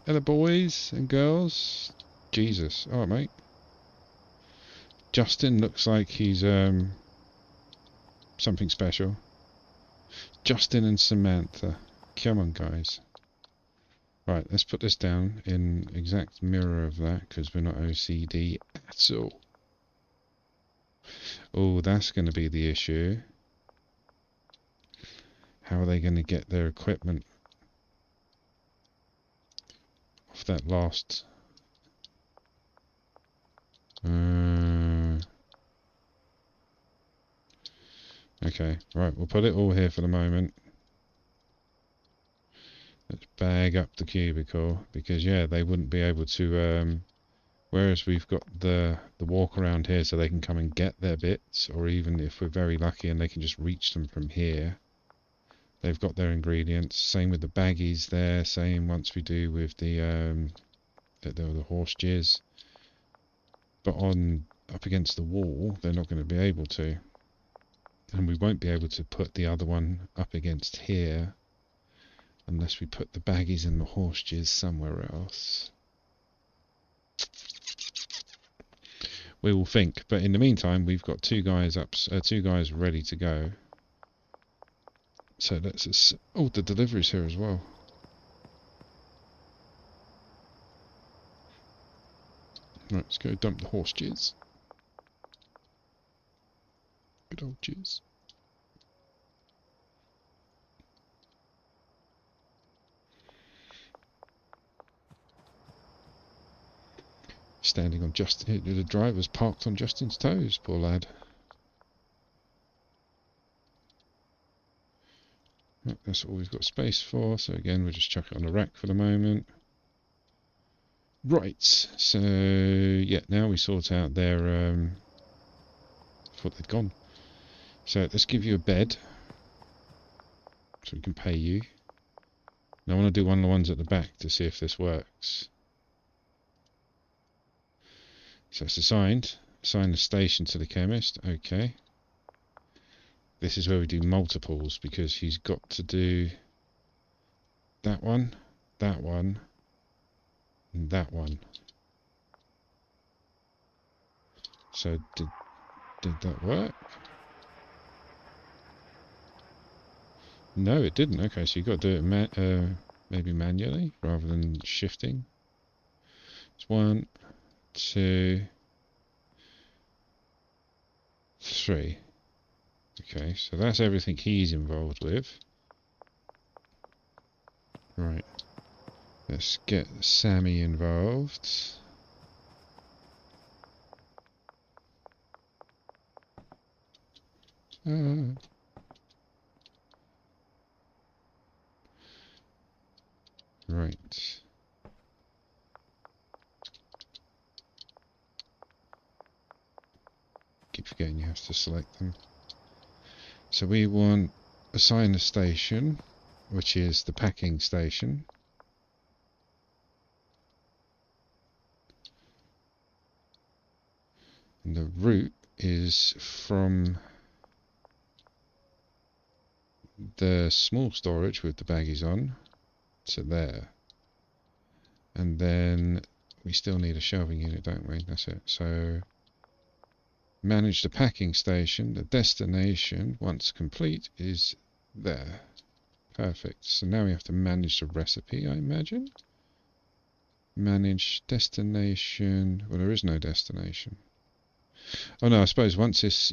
Speaker 1: Hello, boys and girls. Jesus. Alright, mate. Justin looks like he's, something special. Justin and Samantha. Come on, guys. Right, let's put this down in exact mirror of that, because we're not OCD at all. Oh, that's going to be the issue. How are they going to get their equipment off that last... Okay, right, we'll put it all here for the moment. Let's bag up the cubicle, because, yeah, they wouldn't be able to, Whereas we've got the walk around here so they can come and get their bits, or even if we're very lucky and they can just reach them from here. They've got their ingredients. Same with the baggies there. Same once we do with the horse jizz. But on up against the wall, they're not going to be able to. And we won't be able to put the other one up against here unless we put the baggies and the horse jizz somewhere else. We will think, but in the meantime, we've got two guys ready to go. So let's oh, the delivery's here as well. Right, let's go dump the horse jizz. Good old jizz. Standing on Justin, the driver's parked on Justin's toes, poor lad. Right, that's all we've got space for, so again we'll just chuck it on the rack for the moment. Right, so yeah, now we sort out their I thought they'd gone. So let's give you a bed so we can pay you. Now I want to do one of the ones at the back to see if this works. So it's assigned. Assign the station to the chemist. Okay. This is where we do multiples because he's got to do that one, and that one. So did that work? No, it didn't. Okay, so you've got to do it maybe manually rather than shifting. It's 1, 2, 3. Okay, so that's everything he's involved with. Right. Let's get Sammy involved. Right. Keep forgetting you have to select them. So we want assign a station, which is the packing station. And the route is from the small storage with the baggies on to there. And then we still need a shelving unit, don't we? That's it. So manage the packing station. The destination, once complete, is there. Perfect. So now we have to manage the recipe, I imagine. Manage destination. Well, there is no destination. Oh no, I suppose once it's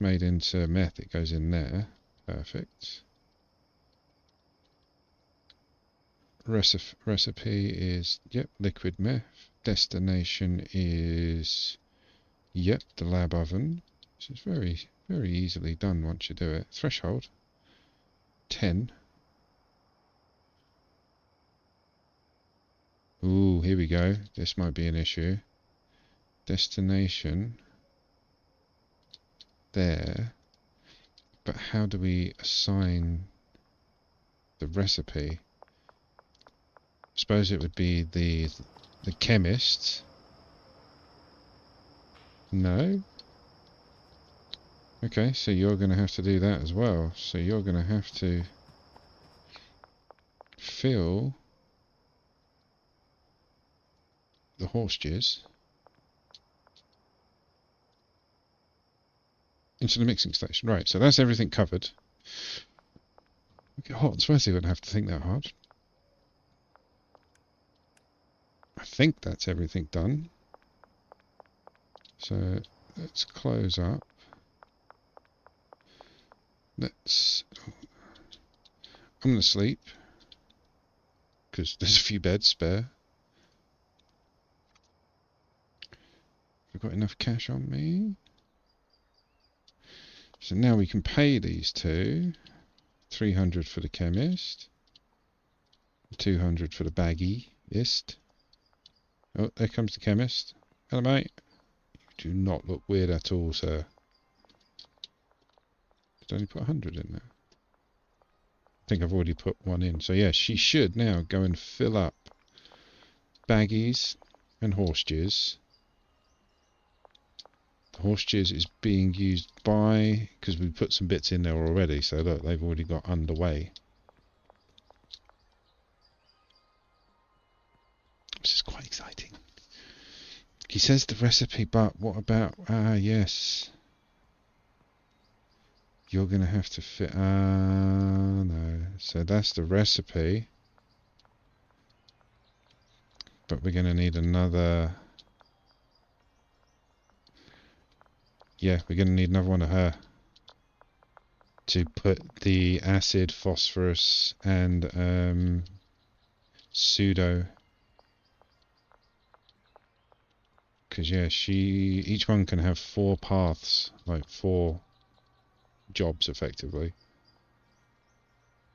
Speaker 1: made into meth, it goes in there. Perfect. Recipe is liquid meth. Destination is the lab oven. This is very, very easily done once you do it. Threshold 10. Ooh, here we go. This might be an issue. Destination there. But how do we assign the recipe? Suppose it would be the chemist. No? Okay, so you're going to have to do that as well. So you're going to have to fill the horse jizz into the mixing station. Right, so that's everything covered. Okay, hot and sweaty, wouldn't have to think that hard. I think that's everything done. So let's close up. I'm going to sleep because there's a few beds spare. I've got enough cash on me. So now we can pay these two. 300 for the chemist. 200 for the baggyist. Oh, there comes the chemist. Hello, mate. You do not look weird at all, sir. Did I only put 100 in there? I think I've already put one in. So yeah, she should now go and fill up baggies and horse jizz. The horse jizz is being used by, because we put some bits in there already, so look, they've already got underway. This is quite exciting. He says the recipe, but what about, yes. You're going to have to fit, no. So that's the recipe. But we're going to need another, yeah, we're going to need another one of her. To put the acid, phosphorus, and pseudo. Because yeah, each one can have 4 paths, like 4 jobs effectively.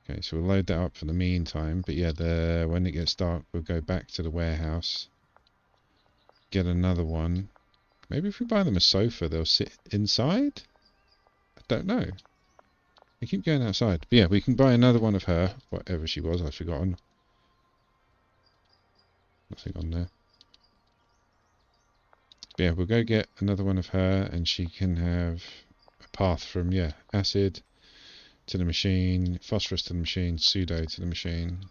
Speaker 1: Okay, so we'll load that up for the meantime. But yeah, when it gets dark, we'll go back to the warehouse, get another one. Maybe if we buy them a sofa, they'll sit inside. I don't know. They keep going outside. But yeah, we can buy another one of her, whatever she was. I've forgotten. Nothing on there. But yeah, we'll go get another one of her, and she can have a path from, yeah, acid to the machine, phosphorus to the machine, pseudo to the machine.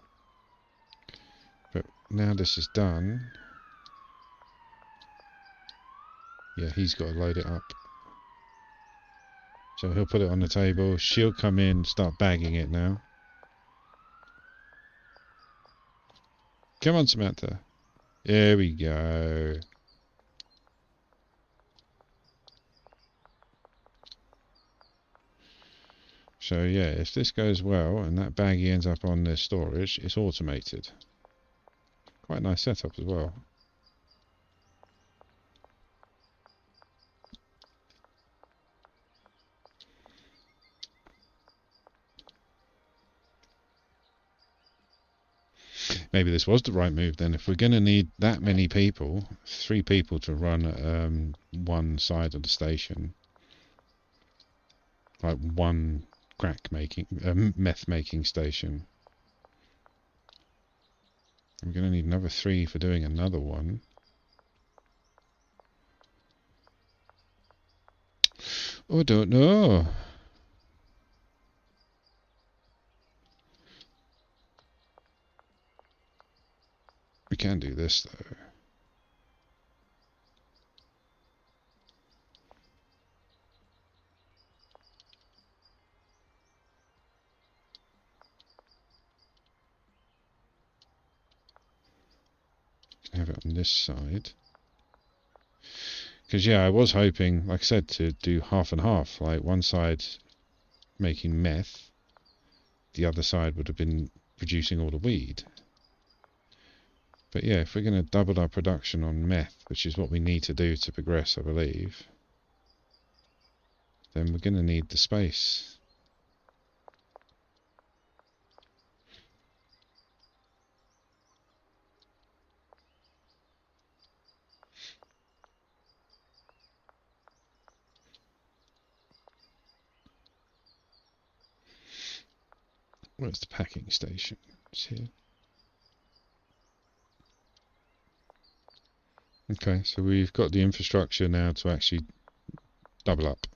Speaker 1: But now this is done, yeah, he's got to load it up. So he'll put it on the table, she'll come in, start bagging it now. Come on, Samantha. There we go. So yeah, if this goes well and that baggie ends up on this storage, it's automated. Quite a nice setup as well. Maybe this was the right move then. If we're going to need that many people, 3 people to run one side of the station, like one meth making station. We're going to need another 3 for doing another one. Oh, I don't know. We can do this though. Have it on this side. Because yeah, I was hoping, like I said, to do half and half. Like one side making meth, the other side would have been producing all the weed. But yeah, if we're going to double our production on meth, which is what we need to do to progress, I believe, then we're going to need the space. Where's the packing station? It's here. Okay, so we've got the infrastructure now to actually double up.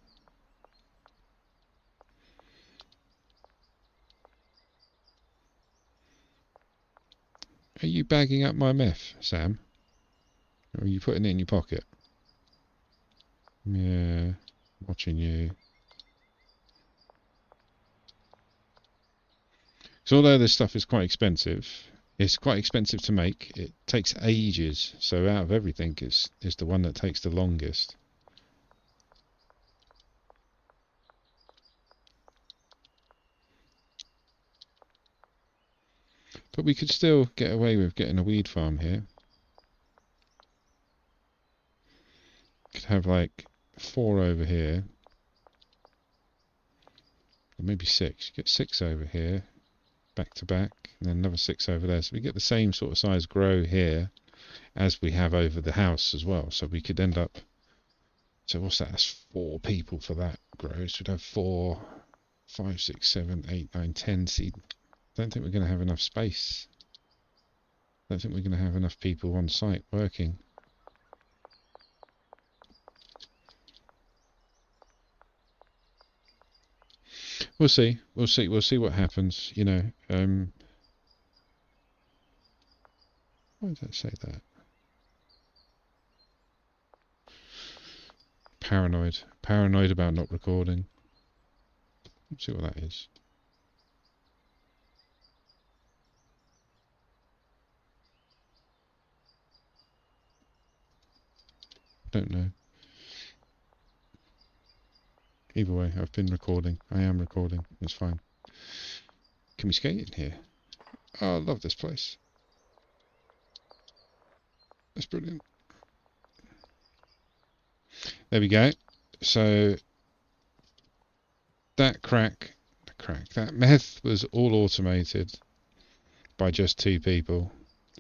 Speaker 1: Are you bagging up my meth, Sam? Or are you putting it in your pocket? Yeah, watching you. So although this stuff is quite expensive, it's quite expensive to make. It takes ages. So out of everything, it's the one that takes the longest. But we could still get away with getting a weed farm here. Could have like 4 over here. Or maybe 6. Get 6 over here. Back to back. And then another 6 over there. So we get the same sort of size grow here. as we have over the house as well. So we could end up. So what's that? That's 4 people for that gross. We'd have 4, 5, 6, 7, 8, 9, 10. See, don't think we're going to have enough space. Don't think we're going to have enough people on site working. We'll see. We'll see. We'll see what happens. You know. Why did I say that? Paranoid. Paranoid about not recording. Let's see what that is. Don't know. Either way, I've been recording. I am recording. It's fine. Can we skate in here? Oh, I love this place. That's brilliant. There we go. So that that meth was all automated by just 2 people,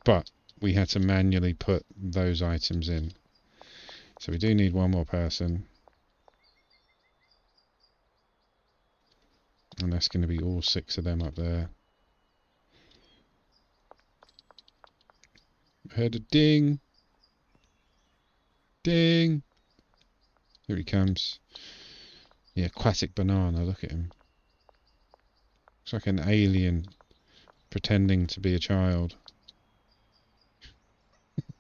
Speaker 1: but we had to manually put those items in. So we do need 1 more person. And that's going to be all 6 of them up there. Heard a ding. Ding. Here he comes. The aquatic banana, look at him. Looks like an alien pretending to be a child.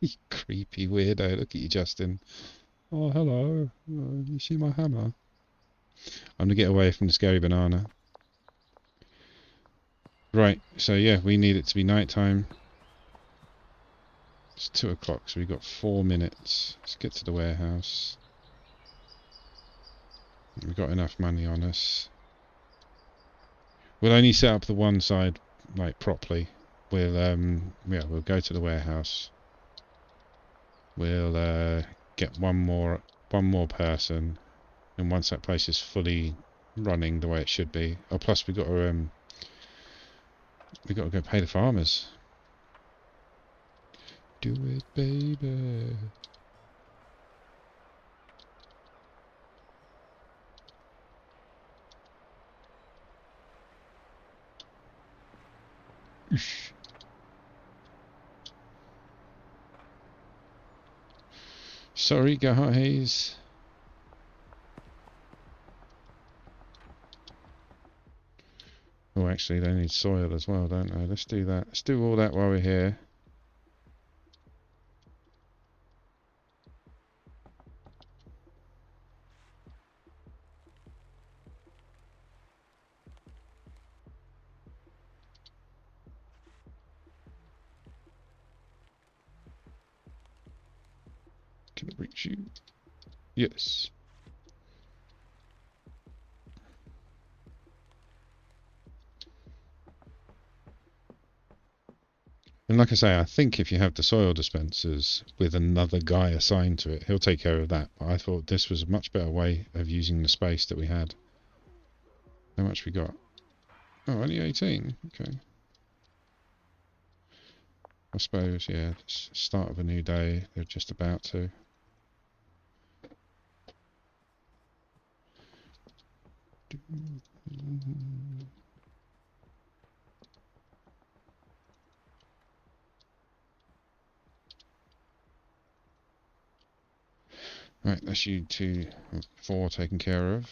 Speaker 1: You creepy weirdo. Look at you, Justin. Oh, hello. You see my hammer? I'm going to get away from the scary banana. Right, so yeah, we need it to be night time. It's 2 o'clock, so we've got 4 minutes. Let's get to the warehouse. We've got enough money on us. We'll only set up the one side, like, properly. We'll go to the warehouse. We'll get one more person, and once that place is fully running the way it should be. Oh, plus we got to go pay the farmers. Do it, baby. Oosh. Sorry, guys. Oh, actually, they need soil as well, don't they? Let's do that. Let's do all that while we're here. Can I reach you? Yes. And like I say, I think if you have the soil dispensers with another guy assigned to it, he'll take care of that. But I thought this was a much better way of using the space that we had. How much we got? Oh, only 18. Okay. I suppose, yeah, it's the start of a new day. They're just about to. Right, that's you 2, 4 taken care of.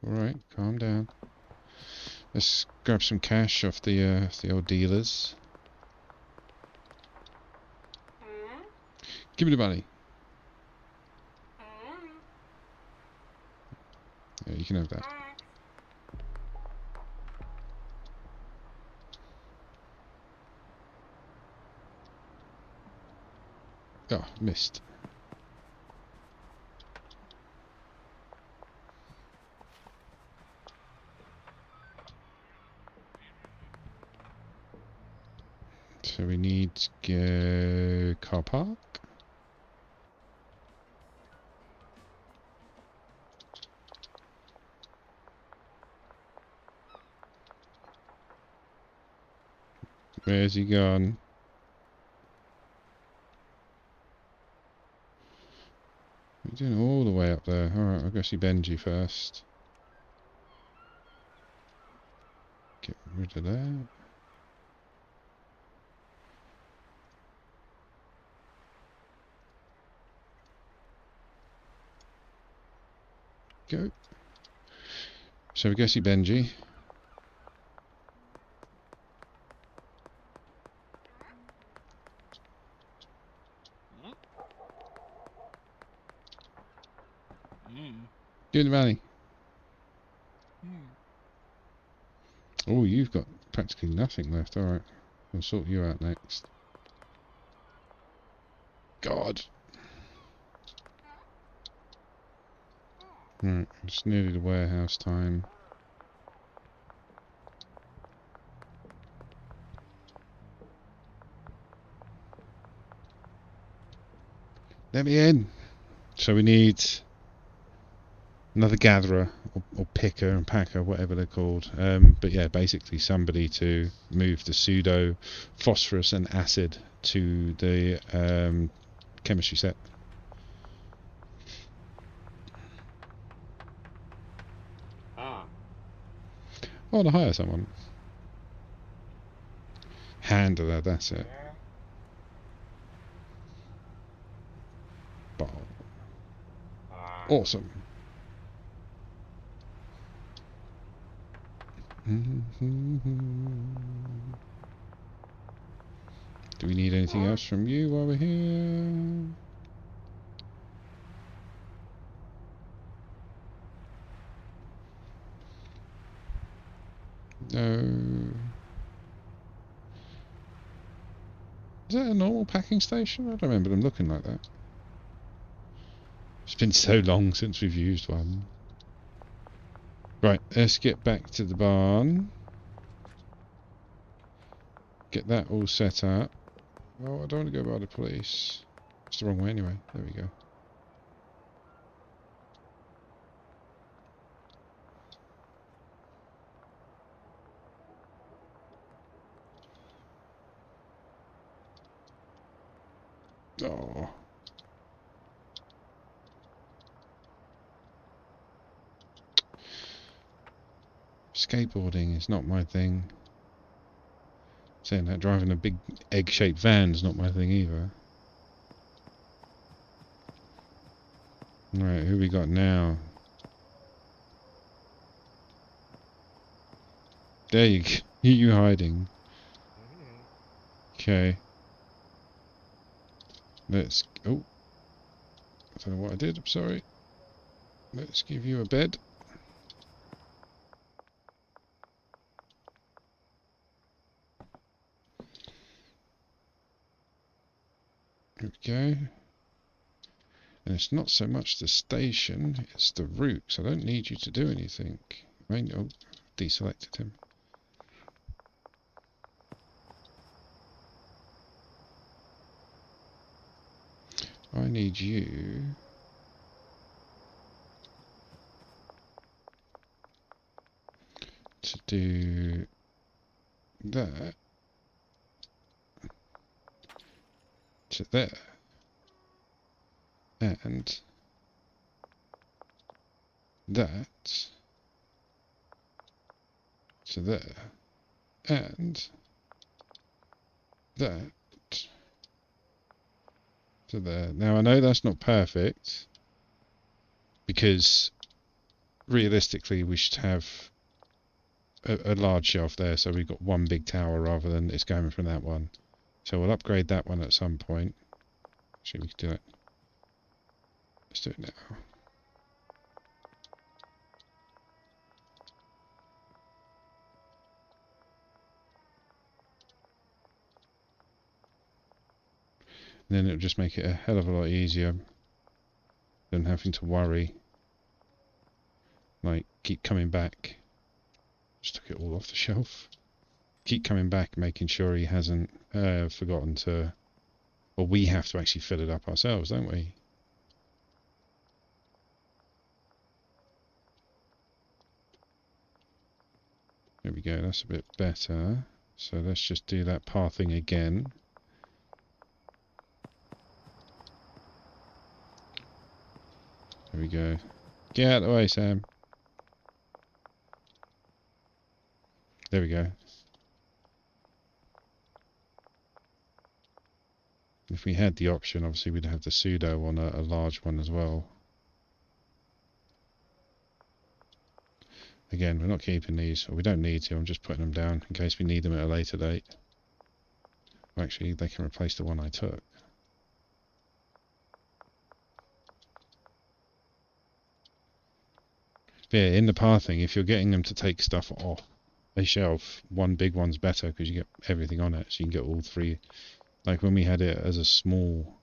Speaker 1: Alright, calm down. Let's grab some cash off the old dealers. Give me the money. Yeah, you can have that. Oh, missed. So we need to go car park. Where's he gone? You're doing all the way up there. Alright, I'll go see Benji first. Get rid of that. Go. So we go see Benji. Get in the valley. Oh, you've got practically nothing left. Alright. I'll sort you out next. God. Right, it's nearly the warehouse time. Let me in. So we need another gatherer, or picker and packer, whatever they're called. But yeah, basically somebody to move the pseudo phosphorus and acid to the chemistry set. Oh, to hire someone. Handler, that's it. Ball. Awesome. Do we need anything else from you while we're here? No. Is that a normal packing station? I don't remember them looking like that. It's been so long since we've used one. Right, let's get back to the barn. Get that all set up. Oh, I don't want to go by the police. It's the wrong way anyway. There we go. Oh. Skateboarding is not my thing. Saying that, driving a big egg-shaped van's not my thing either. Right, who we got now? There you go. You hiding. Okay. Let's... Oh. I don't know what I did, I'm sorry. Let's give you a bed. There we go. And it's not so much the station, it's the route. I don't need you to do anything. I mean, oh, deselected him. I need you to do that to there and that to there and that to there. Now I know that's not perfect because realistically we should have a large shelf there, so we've got one big tower rather than it's going from that one. So we'll upgrade that one at some point. Actually, we can do it. Let's do it now. And then it'll just make it a hell of a lot easier than having to worry. Like, keep coming back. Just took it all off the shelf. Keep coming back, making sure he hasn't forgotten to... Or we have to actually fill it up ourselves, don't we? There we go, that's a bit better. So let's just do that pathing again. There we go. Get out of the way, Sam. There we go. If we had the option, obviously we'd have the pseudo on a large one as well. Again, we're not keeping these, or we don't need to. I'm just putting them down in case we need them at a later date. Actually, they can replace the one I took. But yeah, in the pathing, if you're getting them to take stuff off a shelf, one big one's better because you get everything on it, so you can get all three. Like when we had it as a small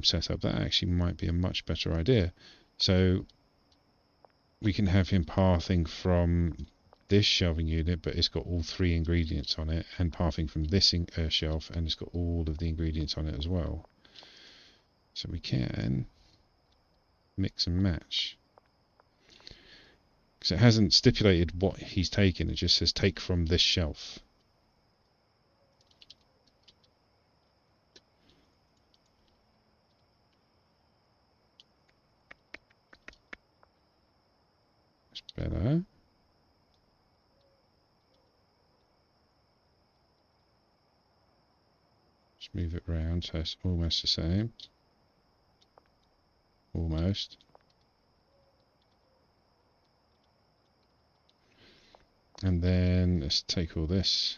Speaker 1: setup, that actually might be a much better idea. So we can have him pathing from this shelving unit, but it's got all three ingredients on it, and pathing from this shelf, and it's got all of the ingredients on it as well. So we can mix and match. Because it hasn't stipulated what he's taking, it just says take from this shelf. It's better. Just move it round so it's almost the same. Almost. And then let's take all this.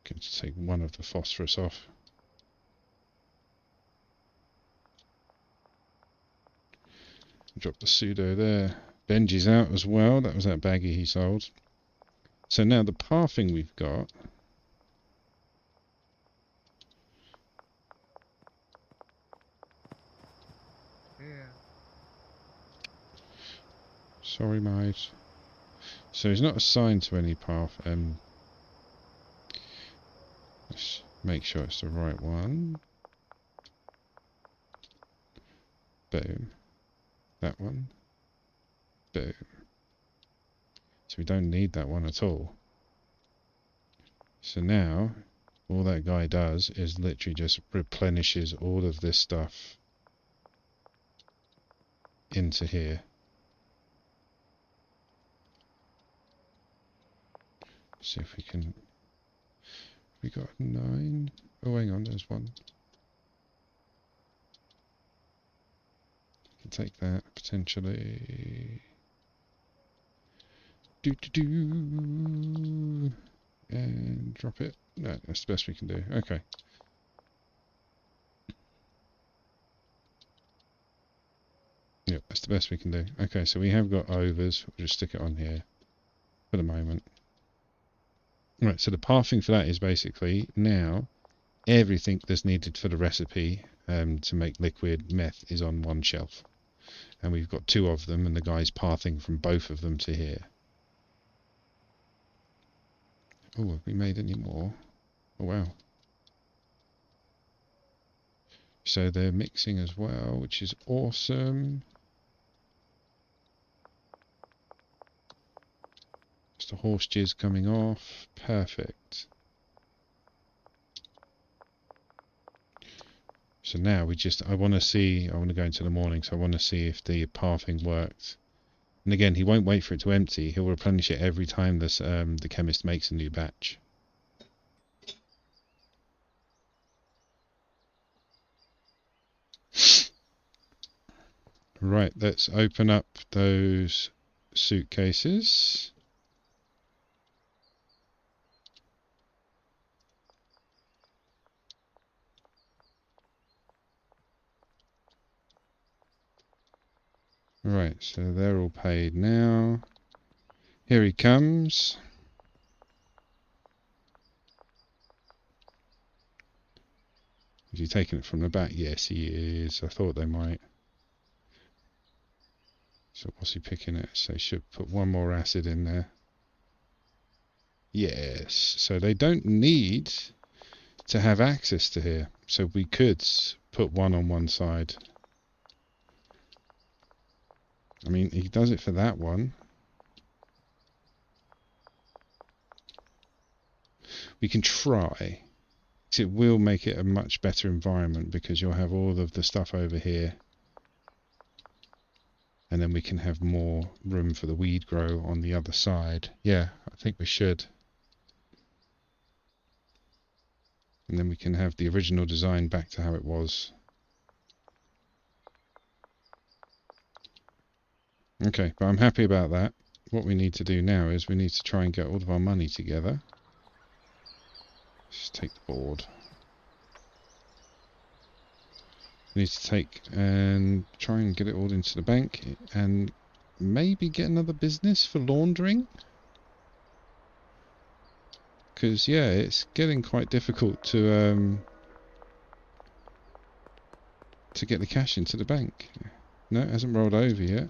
Speaker 1: Can just take one of the phosphorus off. Drop the pseudo there. Benji's out as well. That was that baggie he sold. So now the pathing we've got.
Speaker 2: Yeah.
Speaker 1: Sorry, mate. So he's not assigned to any path. Let's make sure it's the right one. Boom. That one. Boom. So we don't need that one at all. So now, all that guy does is literally just replenishes all of this stuff into here. See if we can... We got 9. Oh, hang on, there's one. Take that, potentially. And drop it. No, that's the best we can do. Okay. Yep, that's the best we can do. Okay, so we have got overs. We'll just stick it on here for the moment. Right, so the pathing for that is basically now everything that's needed for the recipe to make liquid meth is on one shelf. And we've got 2 of them, and the guy's pathing from both of them to here. Oh, have we made any more? Oh, wow. So they're mixing as well, which is awesome. It's the horse jizz coming off. Perfect. So now I want to go into the morning, so I want to see if the pathing worked. And again, he won't wait for it to empty. He'll replenish it every time this the chemist makes a new batch. Right, let's open up those suitcases. Right, so they're all paid now. Here he comes. Is he taking it from the back? Yes, he is. I thought they might. So what's he picking it? So he should put one more acid in there. Yes, so they don't need to have access to here. So we could put one on one side. I mean, he does it for that one. We can try. It will make it a much better environment because you'll have all of the stuff over here. And then we can have more room for the weed grow on the other side. Yeah, I think we should. And then we can have the original design back to how it was. Okay, but I'm happy about that. What we need to do now is we need to try and get all of our money together. Just take the board. We need to take and try and get it all into the bank and maybe get another business for laundering. Because, yeah, it's getting quite difficult to get the cash into the bank. No, it hasn't rolled over yet.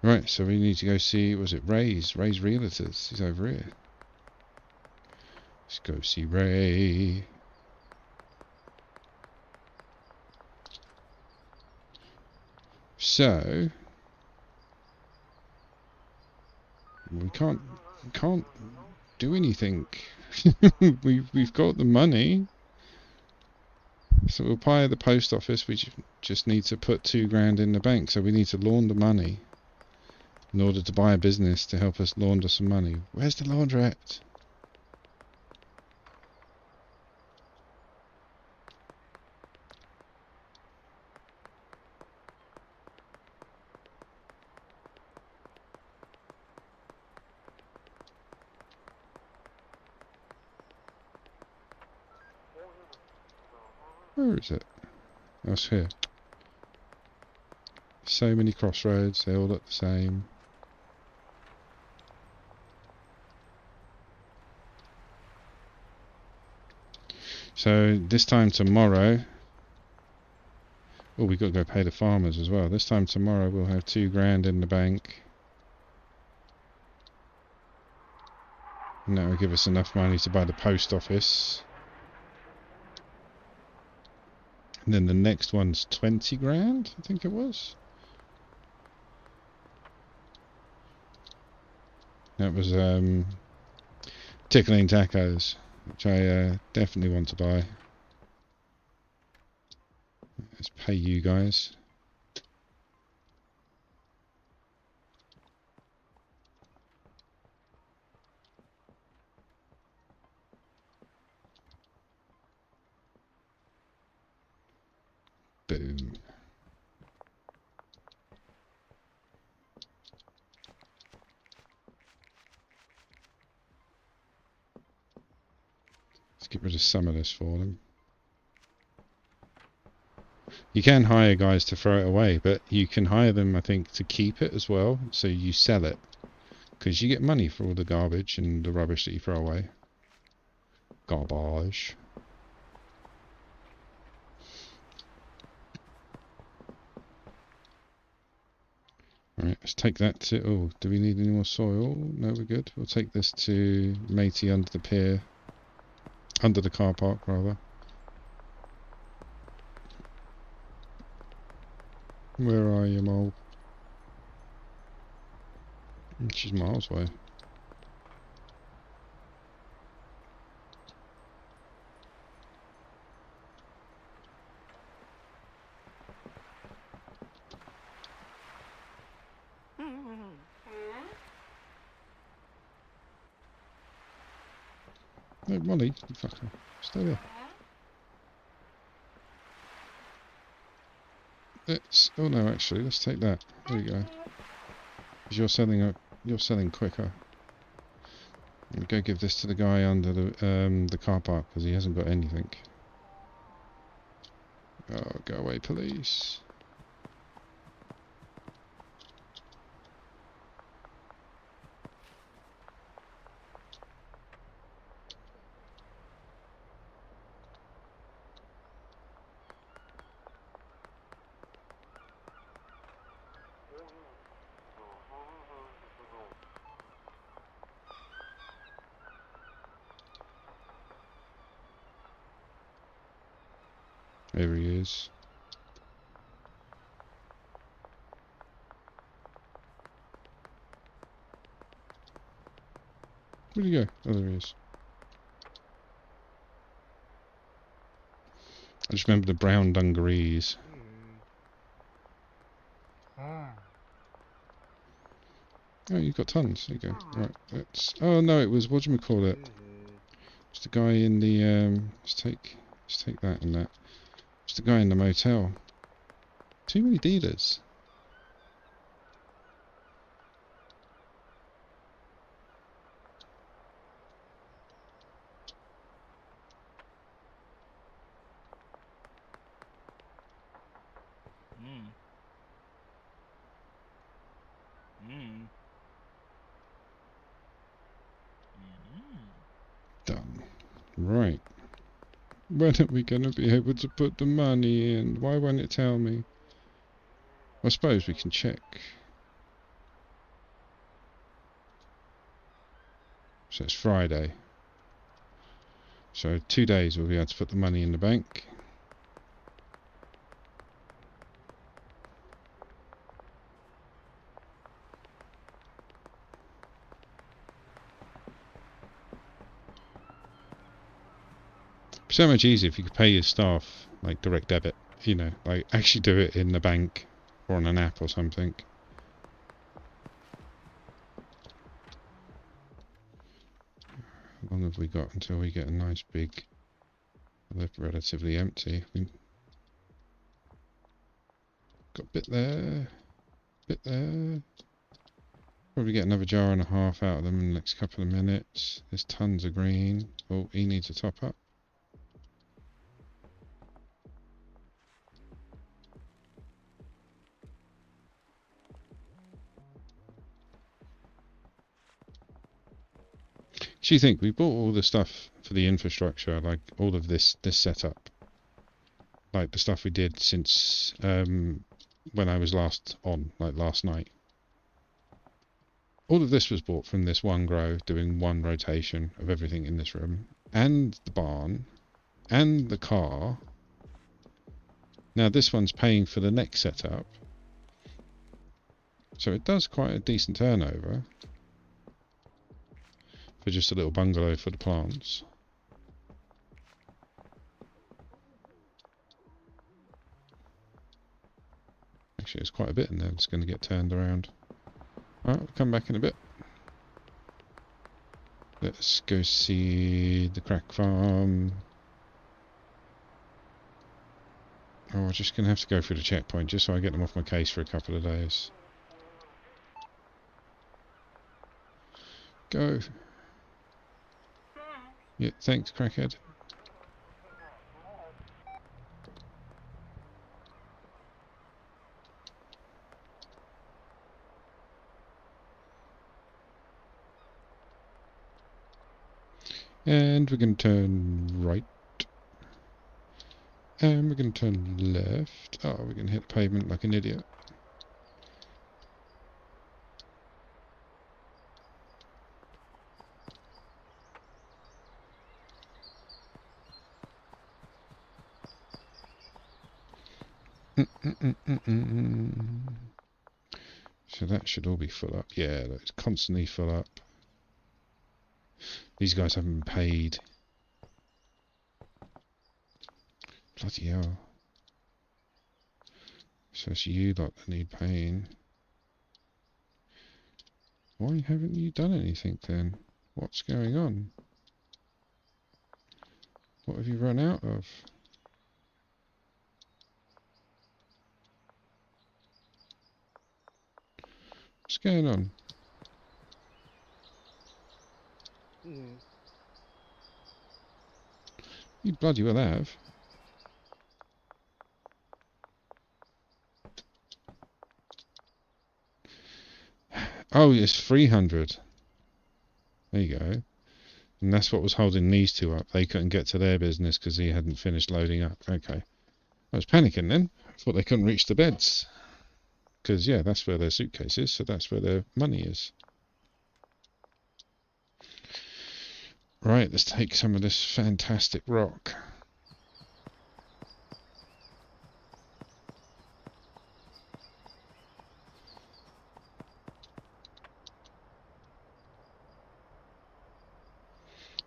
Speaker 1: Right, so we need to go see, was it Ray's Realtors? He's over here. Let's go see Ray. So we can't do anything. We've got the money. So we'll pay the post office. We just need to put $2,000 in the bank. So we need to launder money in order to buy a business to help us launder some money. Where's the laundrette? Where is it? Oh, it's here. So many crossroads. They all look the same. So this time tomorrow, oh, we've got to go pay the farmers as well. This time tomorrow we'll have $2,000 in the bank. And that will give us enough money to buy the post office. And then the next one's $20,000, I think it was. That was Tickling Tacos, which I definitely want to buy. Let's pay you guys. Boom. Let's get rid of some of this for them. You can hire guys to throw it away, but you can hire them, I think, to keep it as well. So you sell it. Because you get money for all the garbage and the rubbish that you throw away. Garbage. Alright, let's take that to... Oh, do we need any more soil? No, we're good. We'll take this to Matey under the pier. Under the car park, rather. Where are you, Mole? She's miles away. No, Molly, you fucker. Stay there. Let's... Oh no, actually, let's take that. There you go. Because you're selling quicker. I'll go give this to the guy under the car park because he hasn't got anything. Oh, go away, police. There he is. Where'd he go? Oh, there he is. I just remember the brown dungarees. Oh, you've got tons. There you go. Right, let's... Oh, no, it was... whatchamacallit? It's the guy in the... let's take that and that. It's the guy in the motel. Too many dealers. Done. Right. When are we going to be able to put the money in? Why won't it tell me? I suppose we can check. So it's Friday. So 2 days we'll be able to put the money in the bank. So much easier if you could pay your staff like direct debit, you know, like actually do it in the bank or on an app or something. How long have we got until we get a nice big, relatively empty? We got a bit there, bit there. Probably get another jar and a half out of them in the next couple of minutes. There's tons of green. Oh, he needs a top up. So you think we bought all the stuff for the infrastructure, like all of this setup, like the stuff we did since when I was last on, like last night. All of this was bought from this one grow, doing one rotation of everything in this room, and the barn, and the car. Now this one's paying for the next setup, so it does quite a decent turnover for just a little bungalow for the plants. Actually, there's quite a bit in there that's going to get turned around. Alright, we'll come back in a bit. Let's go see the crack farm. Oh, we're just going to have to go through the checkpoint just so I get them off my case for a couple of days. Go. Yeah, thanks, crackhead. And we're going to turn right. And we're going to turn left. Oh, we're going to hit the pavement like an idiot. So that should all be full up. Yeah, it's constantly full up. These guys haven't been paid. Bloody hell. So it's you lot that need paying. Why haven't you done anything then? What's going on? What have you run out of? What's going on? You bloody well have. Oh, it's 300. There you go. And that's what was holding these two up. They couldn't get to their business because he hadn't finished loading up. Okay. I was panicking then. I thought they couldn't reach the beds. Because, yeah, that's where their suitcase is, so that's where their money is. Right, let's take some of this fantastic rock.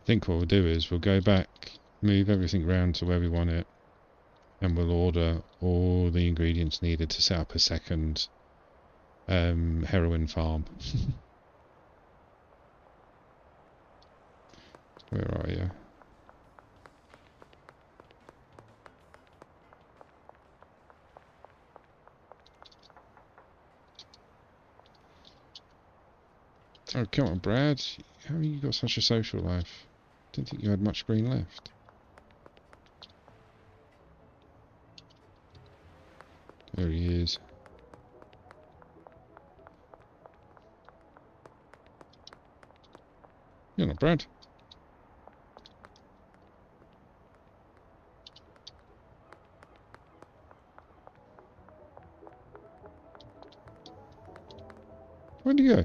Speaker 1: think what we'll do is we'll go back, move everything round to where we want it, and we'll order all the ingredients needed to set up a second heroin farm. Where are you? Oh, come on, Brad. How have you got such a social life? Didn't think you had much green left. There he is. You're not Brad. Where'd you go?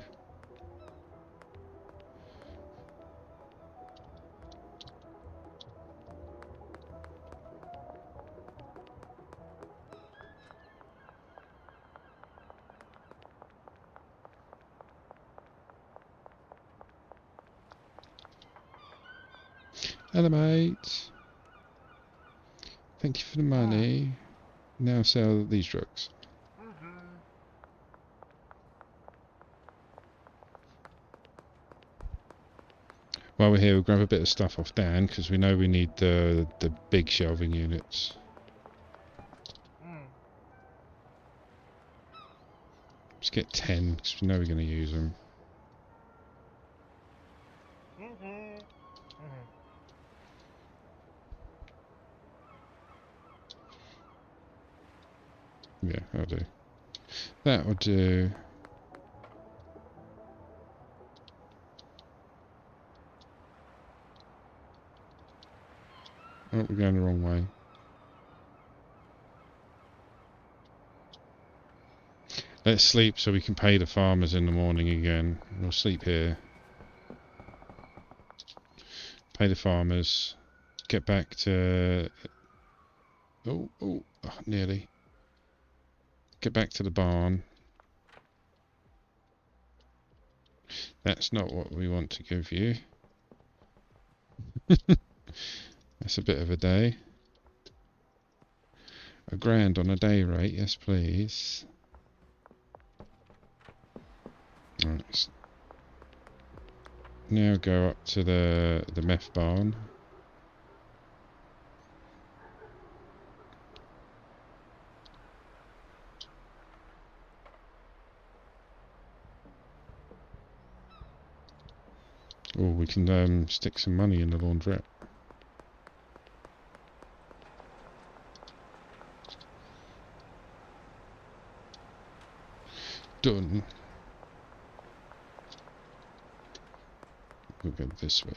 Speaker 1: Hello, mate. Thank you for the money. Now sell these drugs. While we're here, we'll grab a bit of stuff off Dan, because we know we need the big shelving units. Let's get 10, because we know we're going to use them. Yeah, I'll do. That will do. Oh, we're going the wrong way. Let's sleep so we can pay the farmers in the morning again. We'll sleep here. Pay the farmers. Get back to... Oh, nearly. Get back to the barn. That's not what we want to give you. That's a bit of a day. £1,000 on a day rate, yes please. Right. Now go up to the meth barn. Or we can stick some money in the laundrette. Done. We'll go this way.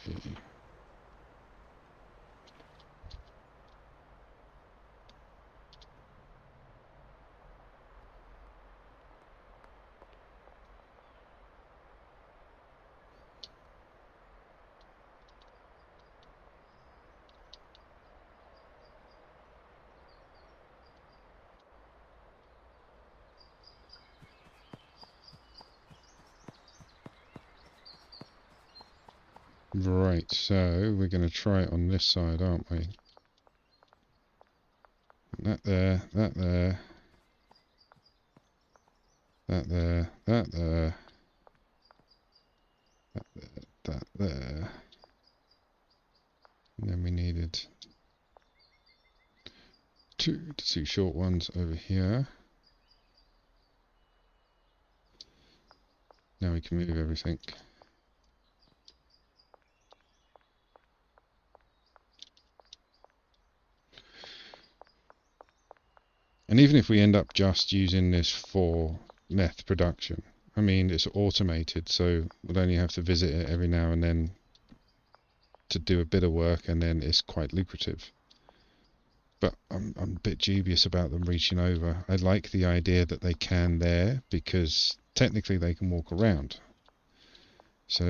Speaker 1: Right, so we're going to try it on this side, aren't we? That there, that there, that there, that there, that there, that there. And then we needed two short ones over here. Now we can move everything. And even if we end up just using this for meth production, I mean, it's automated, so we'll only have to visit it every now and then to do a bit of work, and then it's quite lucrative. But I'm a bit dubious about them reaching over. I like the idea that they can there, because technically they can walk around. So,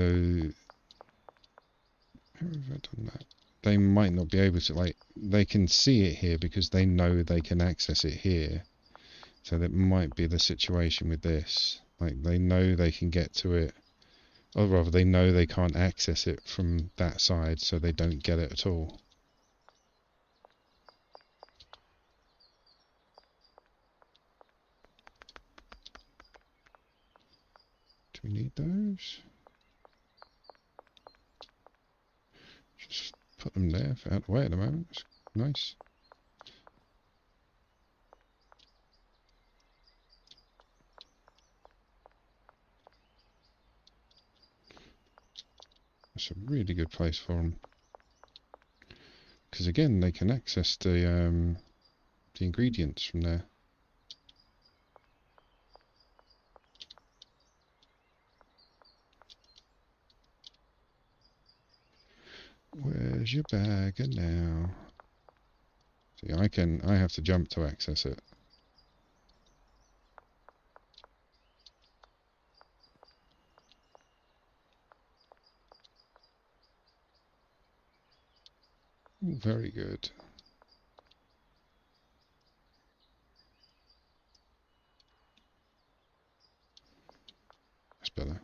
Speaker 1: how have I done that? They might not be able to, like, they can see it here because they know they can access it here. So that might be the situation with this. Like, they know they can get to it Or rather, they know they can't access it from that side, so they don't get it at all. Do we need those? Just put them there, out of the way at the moment. It's nice. That's a really good place for them. Because again, they can access the ingredients from there. Where's your bagger now? See, I have to jump to access it. Ooh, very good. That's better.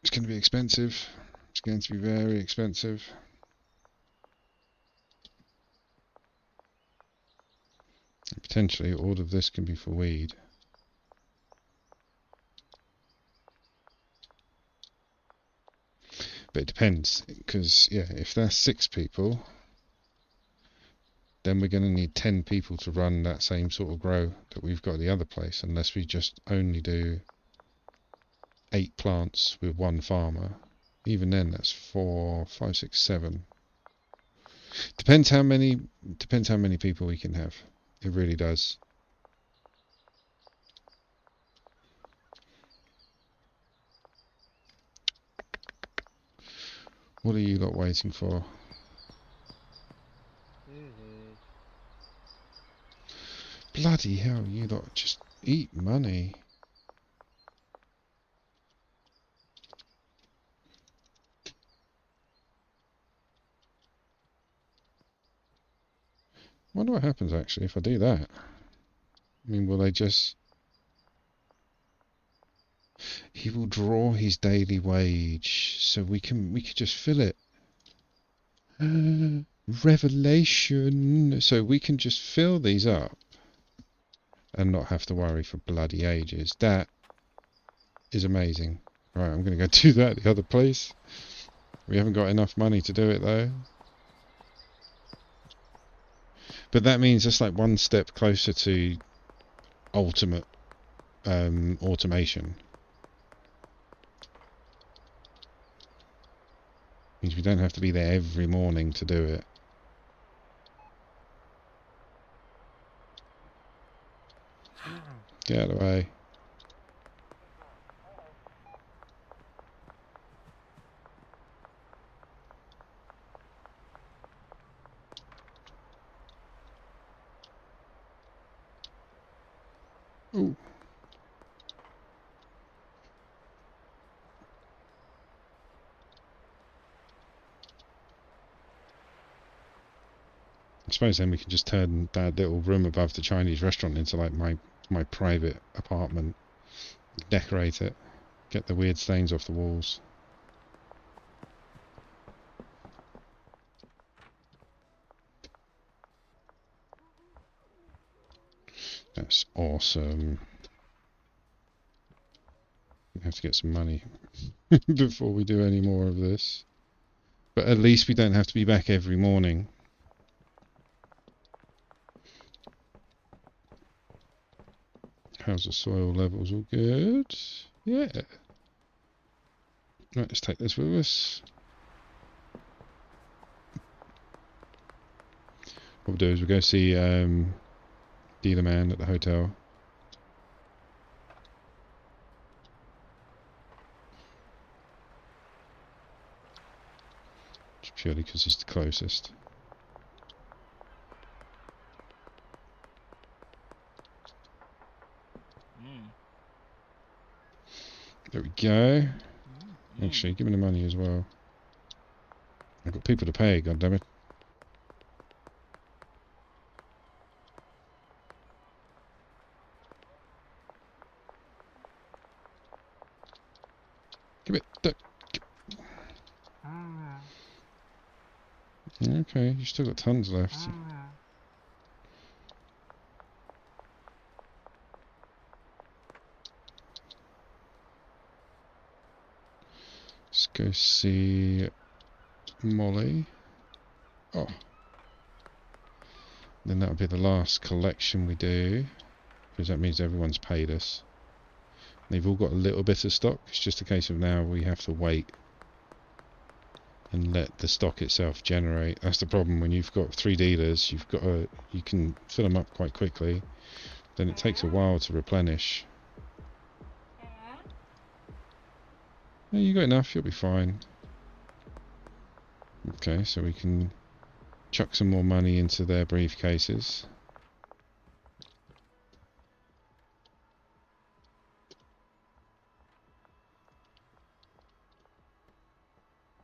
Speaker 1: It's going to be expensive. It's going to be very expensive. Potentially all of this can be for weed. But it depends, because yeah, if there's 6 people, then we're going to need 10 people to run that same sort of grow that we've got at the other place, unless we just only do 8 plants with 1 farmer. Even then, that's 4, 5, 6, 7. Depends how many people we can have. It really does. What are you lot waiting for? Bloody hell, you lot just eat money. Wonder what happens actually if I do that. I mean, will they just... He will draw his daily wage, so we could just fill it. Revelation! So we can just fill these up and not have to worry for bloody ages. That is amazing. Right, I'm going to go do that at the other place. We haven't got enough money to do it though. But that means it's like one step closer to ultimate automation. Means we don't have to be there every morning to do it. Get out of the way. Ooh. I suppose then we can just turn that little room above the Chinese restaurant into like my private apartment. Decorate it. Get the weird stains off the walls. That's awesome. We have to get some money before we do any more of this. But at least we don't have to be back every morning. How's the soil levels? All good? Yeah. Right, let's take this with us. What we'll do is we'll go see Dealer Man at the hotel. Just purely because he's the closest. There we go. Actually, give me the money as well. I've got people to pay, goddammit. Give it. Duck.
Speaker 2: Mm-hmm.
Speaker 1: Okay, you still got tons left.
Speaker 2: Mm-hmm.
Speaker 1: Let's go see Molly. Oh. Then that'll be the last collection we do, because that means everyone's paid us. They've all got a little bit of stock. It's just a case of now we have to wait and let the stock itself generate. That's the problem when you've got 3 dealers. You can fill them up quite quickly. Then it takes a while to replenish. Yeah, you got enough. You'll be fine. Okay, so we can chuck some more money into their briefcases.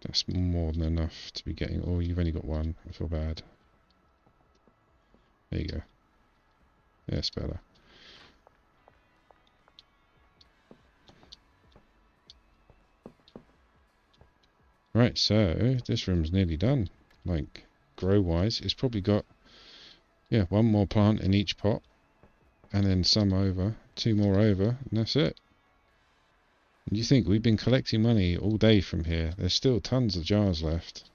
Speaker 1: That's more than enough to be getting. Oh, you've only got one. I feel bad. There you go. Yeah, it's better. Right, so this room's nearly done. Like, grow-wise, it's probably got, yeah, 1 more plant in each pot. And then some over, 2 more over, and that's it. And you think we've been collecting money all day from here. There's still tons of jars left.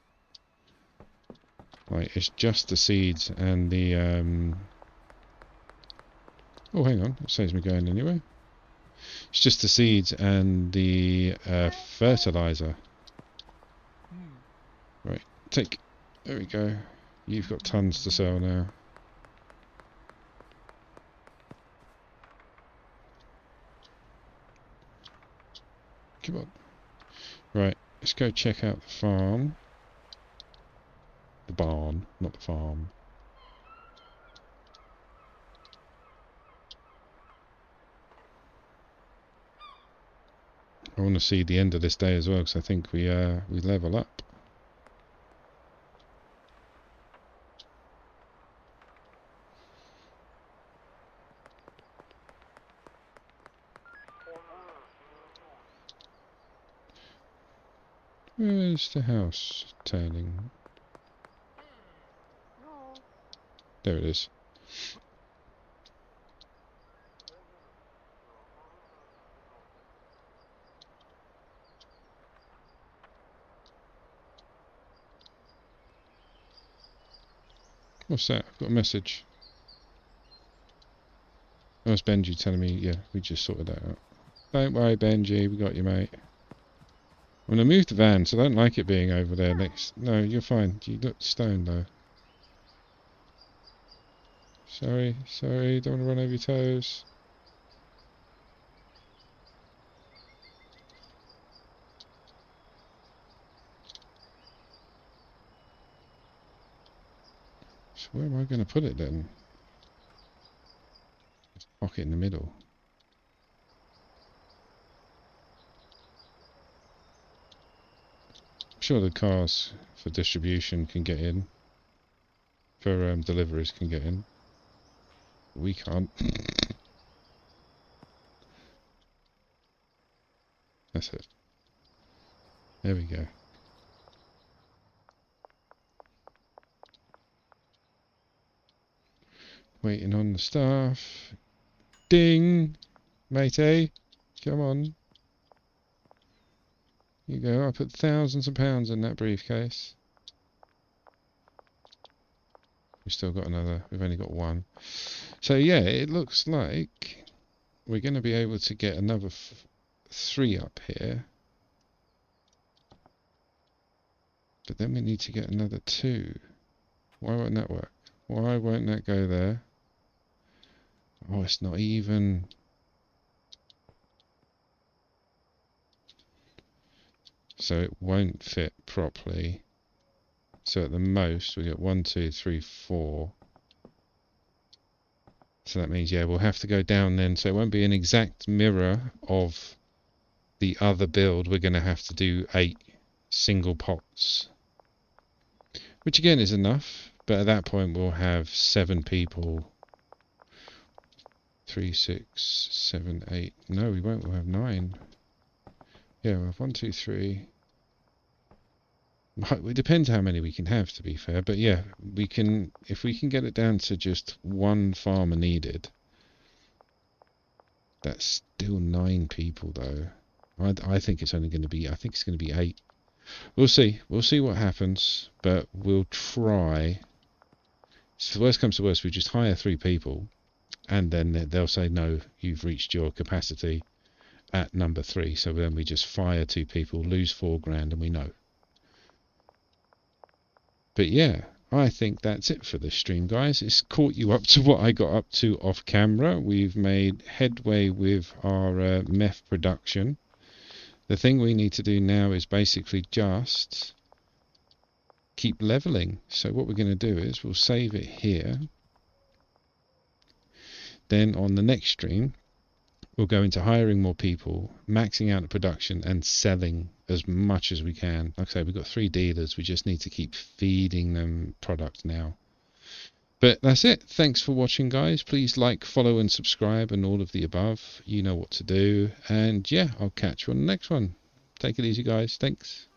Speaker 1: Like, it's just the seeds and the, oh, hang on, it saves me going anyway. It's just the seeds and the fertilizer. Right, take. There we go. You've got tons to sell now. Come on. Right, let's go check out the farm. The barn, not the farm. I want to see the end of this day as well, because I think we level up. Where's the house turning? There it is. What's that? I've got a message. Oh, it's Benji telling me, yeah, we just sorted that out. Don't worry, Benji, we got you, mate. I'm going to move the van, so I don't like it being over there next. No, you're fine. You look stoned, though. Sorry, don't want to run over your toes. So where am I going to put it then? Pocket in the middle. I'm sure the cars for distribution can get in. For deliveries can get in. We can't. That's it. There we go. Waiting on the staff. Ding! Matey! Come on. You go. I put thousands of pounds in that briefcase. We've still got another. We've only got 1. So yeah, it looks like we're going to be able to get another 3 up here. But then we need to get another 2. Why won't that work? Why won't that go there? Oh, it's not even. So it won't fit properly. So at the most we get 1, 2, 3, 4. So that means, yeah, we'll have to go down then. So it won't be an exact mirror of the other build. We're going to have to do 8 single pots. Which again is enough. But at that point we'll have 7 people. 3, 6, 7, 8. No, we won't. We'll have 9. Yeah, well, 1, 2, 3. It depends how many we can have, to be fair. But yeah, we can, if we can get it down to just one farmer needed. That's still 9 people, though. I think it's only going to be. I think it's going to be 8. We'll see. We'll see what happens. But we'll try. So if the worst comes to worst, we just hire 3 people, and then they'll say no, you've reached your capacity at number 3. So then we just fire 2 people, lose 4 grand, and we know. But yeah, I think that's it for this stream, guys. It's caught you up to what I got up to off camera. We've made headway with our meth production. The thing we need to do now is basically just keep leveling. So what we're going to do is we'll save it here. Then on the next stream, we'll go into hiring more people, maxing out the production, and selling as much as we can. Like I say, we've got 3 dealers. We just need to keep feeding them product now. But that's it. Thanks for watching, guys. Please like, follow, and subscribe, and all of the above. You know what to do. And yeah, I'll catch you on the next one. Take it easy, guys. Thanks.